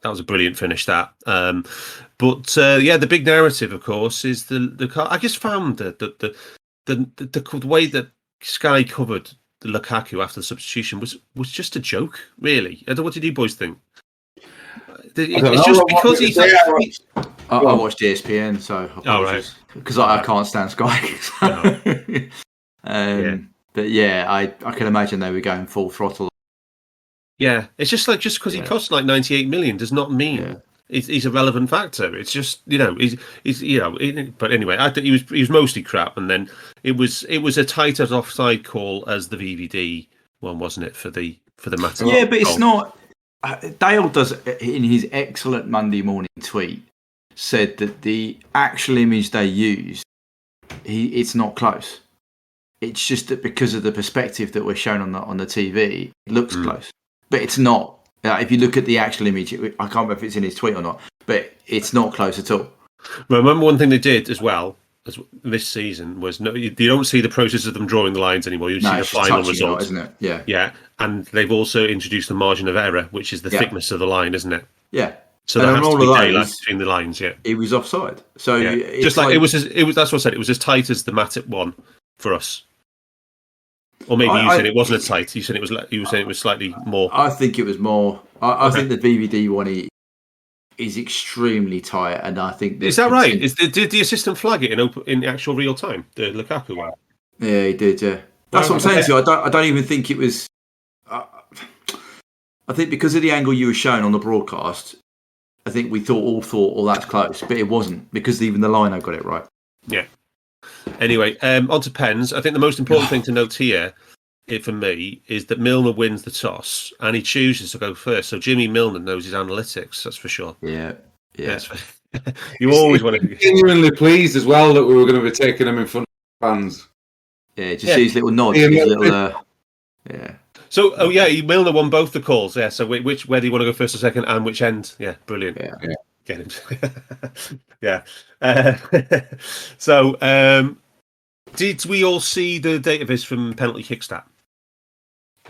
that was a brilliant finish. That, the big narrative, of course, is the. I just found that the way that Sky covered the Lukaku after the substitution was just a joke, really. What did you boys think? It's just because he's. I watched ESPN, so because I can't stand Sky. But I can imagine they were going full throttle. Yeah, it's just because he costs like 98 million does not mean he's a relevant factor. It's just he's but anyway, I think he was mostly crap, and then it was a tight as offside call as the VVD one, wasn't it, for the matter? Yeah, but it's not. Dale does in his excellent Monday morning tweet said that the actual image they used, it's not close. It's just that because of the perspective that we're shown on the TV, it looks close, but it's not. If you look at the actual image, I can't remember if it's in his tweet or not, but it's not close at all. Remember one thing they did as well as this season was you don't see the process of them drawing the lines anymore. You see the final result, isn't it? Yeah, yeah. And they've also introduced the margin of error, which is the thickness of the line, isn't it? Yeah. So there has to be daylight between the lines. Yeah, it was offside. So just like it was. That's what I said. It was as tight as the Matip one for us. Or maybe you said it wasn't as tight. You said it was. You were saying it was slightly more. I think it was more. I think the VVD one is extremely tight, and I think is that right? Did the assistant flag it in actual real time? The Lukaku one. Yeah, he did. Yeah, that's what I'm saying to you. I don't even think it was. I think because of the angle you were shown on the broadcast, I think we all thought, that's close, but it wasn't because even the lino got it right. Yeah. Anyway, on to pens. I think the most important thing to note here, for me, is that Milner wins the toss and he chooses to go first. So Jimmy Milner knows his analytics, that's for sure. Yeah. You always want to be genuinely pleased as well that we were going to be taking him in front of fans. Yeah, just see his little nod. Yeah. So, Milner won both the calls. Yeah. So, where do you want to go first or second, and which end? Yeah, brilliant. Yeah. get him. Yeah. So, did we all see the database from penalty kick stat?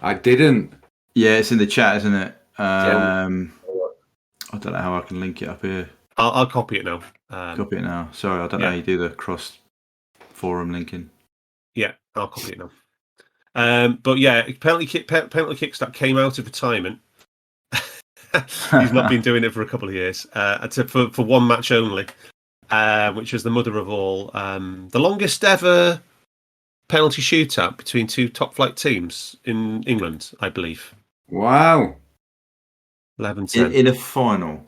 I didn't. Yeah, it's in the chat, isn't it? Yeah. I don't know how I can link it up here. I'll copy it now. Copy it now. Sorry, I don't know how you do the cross forum linking. Yeah, I'll copy it now. But yeah, penalty kick stat came out of retirement. He's not been doing it for a couple of years. For one match only, which was the mother of all. The longest ever penalty shootout between two top flight teams in England, I believe. Wow. 11-10. In a final.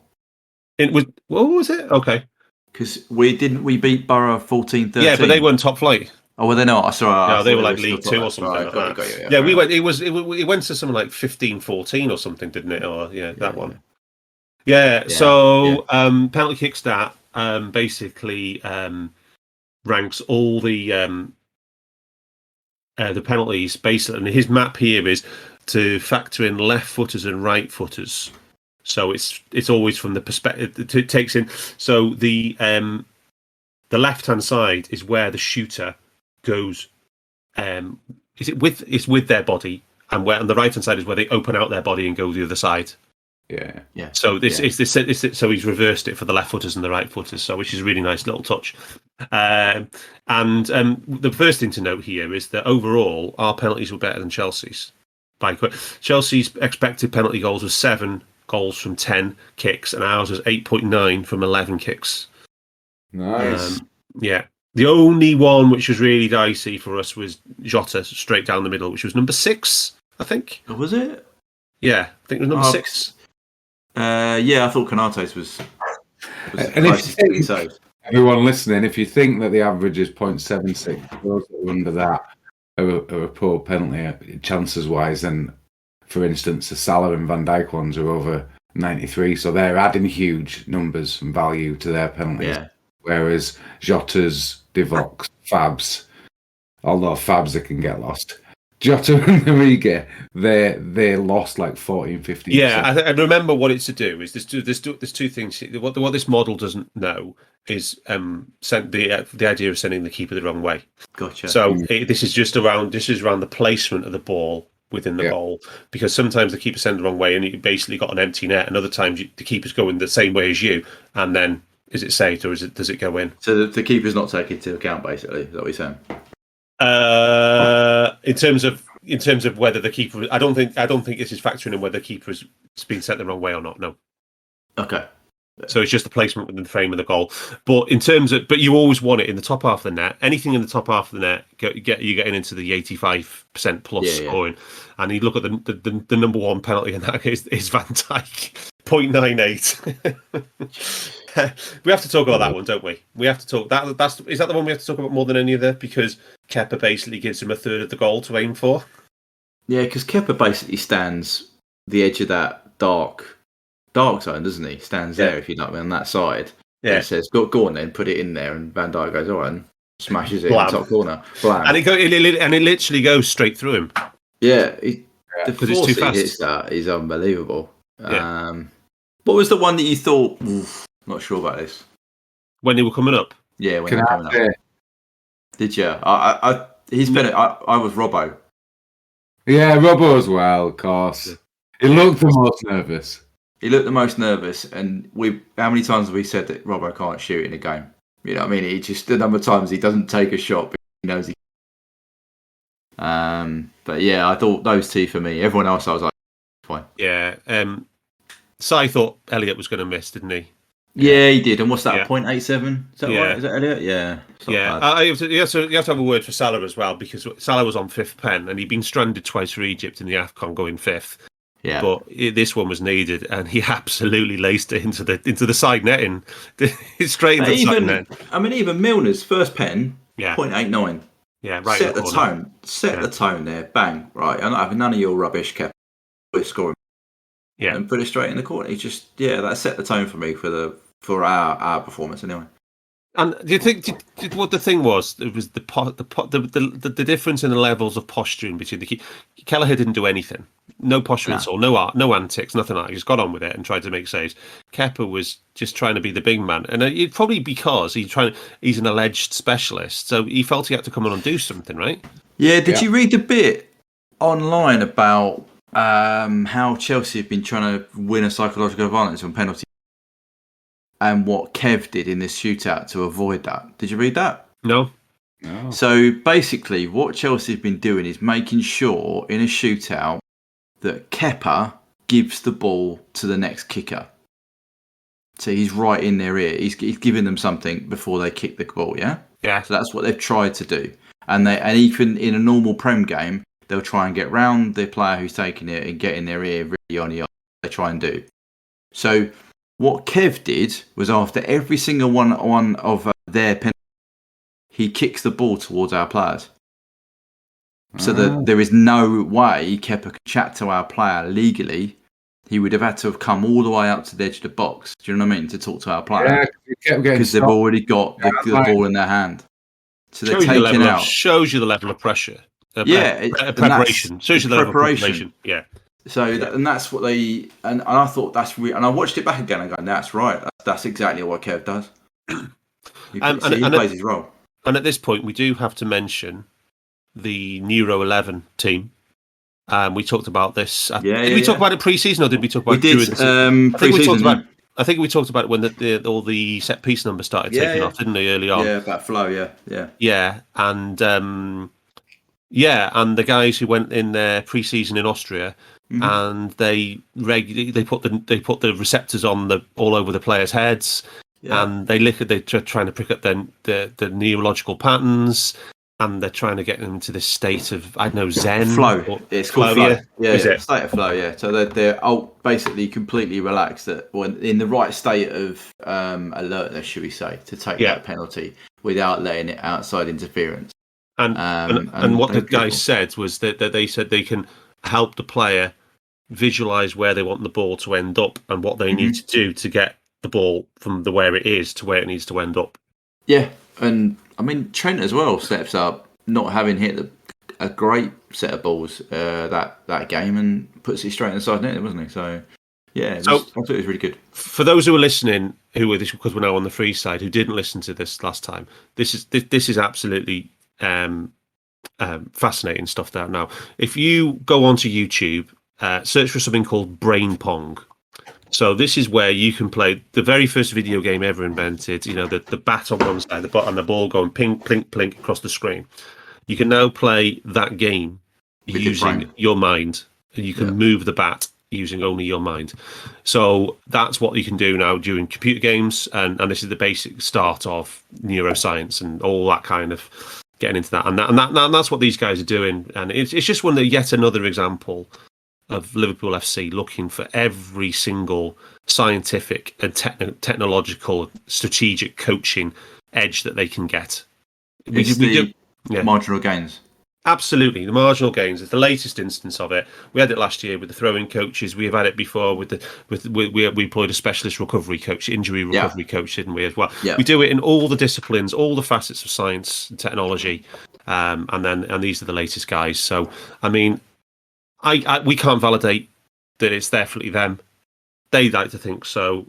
What was it? Okay. Because we beat Borough 14-13. Yeah, but they weren't top flight. Oh, well, they're not. Sorry. No, they were like League 2 or something like that. Got you, yeah, we went. It went to something like 15-14 or something, didn't it? Or that one. Yeah. So penalty kick stat basically ranks all the penalties basically, and his map here is to factor in left footers and right footers. So it's always from the perspective it takes in. So the left hand side is where the shooter goes. It's with their body, and the right hand side is where they open out their body and go the other side. Yeah. So so he's reversed it for the left footers and the right footers. So which is a really nice little touch. And the first thing to note here is that overall our penalties were better than Chelsea's. Chelsea's expected penalty goals was 7 goals from 10 kicks, and ours was 8.9 from 11 kicks. Nice. Yeah. The only one which was really dicey for us was Jota straight down the middle, which was number 6, I think. Oh, was it? Yeah, I think it was number 6. Yeah, I thought Kante's was and if everyone listening, if you think that the average is 0.76, those that are under that are a poor penalty chances wise, then for instance, the Salah and Van Dijk ones are over 93, so they're adding huge numbers and value to their penalties. Yeah. Whereas Jota's, Divock's, Fab's, although Fab's they can get lost. Jota and Origi, they lost like 14-15%. Yeah, I remember what it's to do is there's two things. What this model doesn't know is the idea of sending the keeper the wrong way. Gotcha. So this is around the placement of the ball within the goal, because sometimes the keeper sends the wrong way and you basically got an empty net, and other times the keeper's going the same way as you, and then is it saved or does it go in? So the keeper's not taken into account, basically. Is that what you're saying? In terms of whether the keeper, I don't think this is factoring in whether the keeper has been sent the wrong way or not. No. Okay. So it's just the placement within the frame of the goal. But but you always want it in the top half of the net. Anything in the top half of the net, you're getting into the 85% plus scoring. And you look at the number one penalty in that case is Van Dijk, 0.98. We have to talk about that one, don't we? We have to talk. Is that the one we have to talk about more than any other? Because Kepa basically gives him a third of the goal to aim for. Yeah, because Kepa basically stands the edge of that dark zone, doesn't he? Stands there, if you know what I mean, on that side. Yeah. And says, go on then, put it in there, and Van Dijk goes, all right, and smashes it in the top corner. Blam. And it literally goes straight through him. Yeah, the force he hits that is unbelievable. Yeah. What was the one that you thought, not sure about this? When they were coming up? Yeah, when they were coming up. Did you? I was Robbo. Yeah, Robbo as well, of course. He looked the most nervous. And how many times have we said that Robbo can't shoot in a game? You know what I mean? The number of times he doesn't take a shot, but he knows he but yeah, I thought those two for me. Everyone else, I was like, fine. Yeah. I thought Elliot was going to miss, didn't he? Yeah, he did. And what's that, 0.87? Is that right? Is that Elliot? Yeah. You have to have a word for Salah as well, because Salah was on 5th pen and he'd been stranded twice for Egypt in the AFCON going 5th. Yeah. But this one was needed, and he absolutely laced it into the side netting. Straight into the side net. I mean, even Milner's first pen, 0.89. Yeah, right. Set the tone. The tone there. Bang. Right. I'm not having none of your rubbish, Kev. We're scoring. Yeah. And put it straight in the corner. He just, that set the tone for me for our performance anyway. And do you think what the thing was? It was the difference in the levels of posturing between the Kelleher didn't do anything, no posturing at all, no art, no antics, nothing like that. He just got on with it and tried to make saves. Kepa was just trying to be the big man, and it probably because he's an alleged specialist, so he felt he had to come on and do something, right? Yeah. Did you read the bit online about how Chelsea have been trying to win a psychological advantage on penalty? And what Kev did in this shootout to avoid that. Did you read that? No. So basically, what Chelsea have been doing is making sure in a shootout that Kepa gives the ball to the next kicker. So he's right in their ear. He's giving them something before they kick the ball. Yeah. Yeah. So that's what they've tried to do. And even in a normal Prem game, they'll try and get round the player who's taking it and get in their ear really on the eye. They try and do. So what Kev did was after every single one of their penalties, he kicks the ball towards our players. So that there is no way Kepa could chat to our player legally. He would have had to have come all the way up to the edge of the box. Do you know what I mean? To talk to our player. Yeah, because they've already got the ball in their hand. So they're taking out. Shows you the level of pressure. Preparation. Shows you the level of preparation. Yeah. So and that's what they and I thought that's real. And I watched it back again and going, that's right. That's exactly what Kev does. He plays his role. And at this point, we do have to mention the Neuro 11 team. We talked about this. Did we talk about it pre-season or did we talk about it during the season? I think we talked about it when all the set piece numbers started taking off, didn't they, early on? Yeah, about flow. Yeah. Yeah, and and the guys who went in there pre-season in Austria. Mm-hmm. And they put the receptors on all over the players' heads, and they're trying to pick up the neurological patterns, and they're trying to get them into this state of Zen flow. It's called flow. Yeah, state of flow. Yeah, so they're basically completely relaxed, when in the right state of alertness, should we say, to take that penalty without letting it outside interference. And what the guys said was that they said they can help the player visualize where they want the ball to end up and what they need to do to get the ball from where it is to where it needs to end up. Yeah, and I mean Trent as well steps up, not having hit a great set of balls that game, and puts it straight in the side net, wasn't he? So I thought it was really good. For those who are listening, because we're now on the free side, who didn't listen to this last time, this is absolutely fascinating stuff there. Now, if you go onto YouTube, search for something called Brain Pong. So this is where you can play the very first video game ever invented. You know, the bat on one side, and the ball going ping, plink, plink across the screen. You can now play that game using your mind, and you can move the bat using only your mind. So that's what you can do now during computer games, and this is the basic start of neuroscience and all that kind of getting into that. And that's what these guys are doing, and it's just yet another example of Liverpool FC looking for every single scientific and technological strategic coaching edge that they can get. Marginal gains. Absolutely, the marginal gains is the latest instance of it. We had it last year with the throwing coaches. We have had it before we employed a specialist recovery coach, injury recovery coach, didn't we as well? Yeah. We do it in all the disciplines, all the facets of science and technology, and these are the latest guys. So I mean, we can't validate that it's definitely them. They like to think so.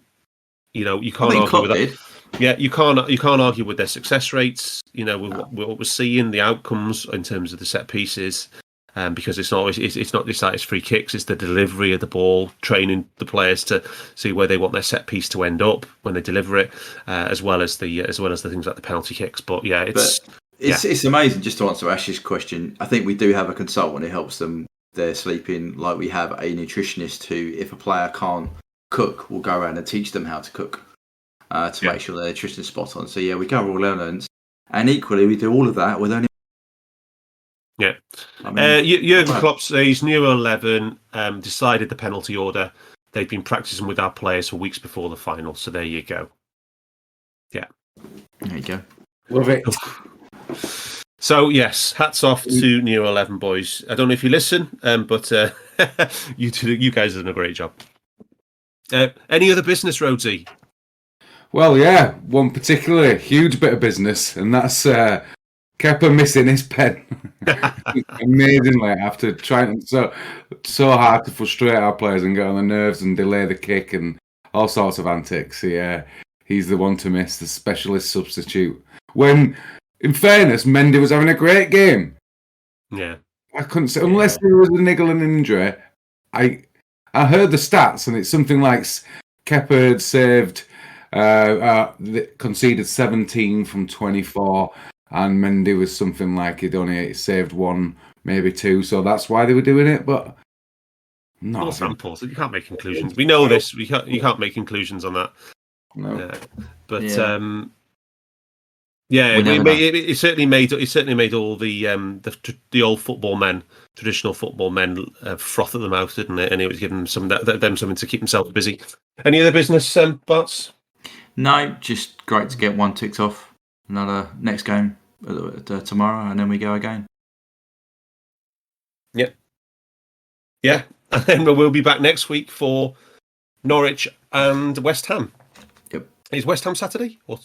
You know, you can't argue with that. Yeah, you can't argue with their success rates. You know, what we're seeing, the outcomes in terms of the set pieces, because it's not just that it's free kicks, it's the delivery of the ball, training the players to see where they want their set piece to end up when they deliver it, as well as the things like the penalty kicks. But yeah, it's amazing. Just to answer Ash's question, I think we do have a consultant who helps them. They're sleeping, like we have a nutritionist who, if a player can't cook, will go around and teach them how to cook to make sure their nutrition is spot on. So yeah, we cover all elements, and equally we do all of that with only. Yeah, I mean, Jurgen Klopp says Neuro 11 decided the penalty order. They've been practicing with our players for weeks before the final. So there you go. Yeah, there you go. Love it. So yes, hats off to Neuro 11 boys. I don't know if you listen, but you guys have done a great job. Any other business, Rhodesy? Well, yeah, one particularly huge bit of business, and that's Kepa missing his pen. Amazingly, after trying so hard to frustrate our players and get on the nerves and delay the kick and all sorts of antics. Yeah, he's the one to miss, the specialist substitute. When, in fairness, Mendy was having a great game. Yeah. I couldn't say, unless there was a niggling injury. I heard the stats, and it's something like Kepa had saved, conceded 17 from 24, and Mendy was something like he'd only saved 1, maybe 2, so that's why they were doing it. But no samples. You can't make conclusions. We know this. You can't make conclusions on that. No, but it certainly made all the old football men, traditional football men, froth at the mouth, didn't it? And it was giving them something to keep themselves busy. Any other business, Barts? No, just great to get one ticked off. Another next game tomorrow, and then we go again. Yeah, and then we'll be back next week for Norwich and West Ham. Yep. Is West Ham Saturday or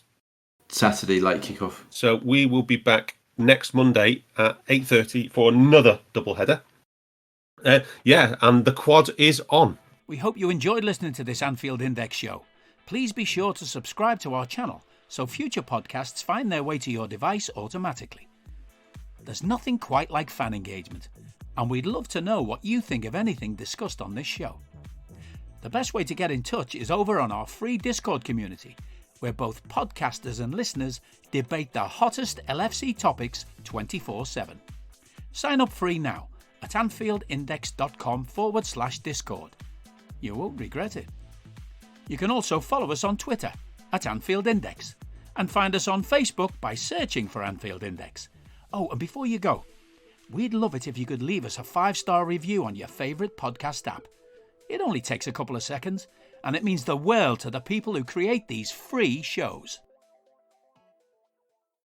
Saturday late kickoff? So we will be back next Monday at 8:30 for another double header. And the quad is on. We hope you enjoyed listening to this Anfield Index show. Please be sure to subscribe to our channel so future podcasts find their way to your device automatically. There's nothing quite like fan engagement, and we'd love to know what you think of anything discussed on this show. The best way to get in touch is over on our free Discord community, where both podcasters and listeners debate the hottest LFC topics 24/7. Sign up free now at anfieldindex.com/Discord. You won't regret it. You can also follow us on Twitter at Anfield Index and find us on Facebook by searching for Anfield Index. Oh, and before you go, we'd love it if you could leave us a 5-star review on your favourite podcast app. It only takes a couple of seconds, and it means the world to the people who create these free shows.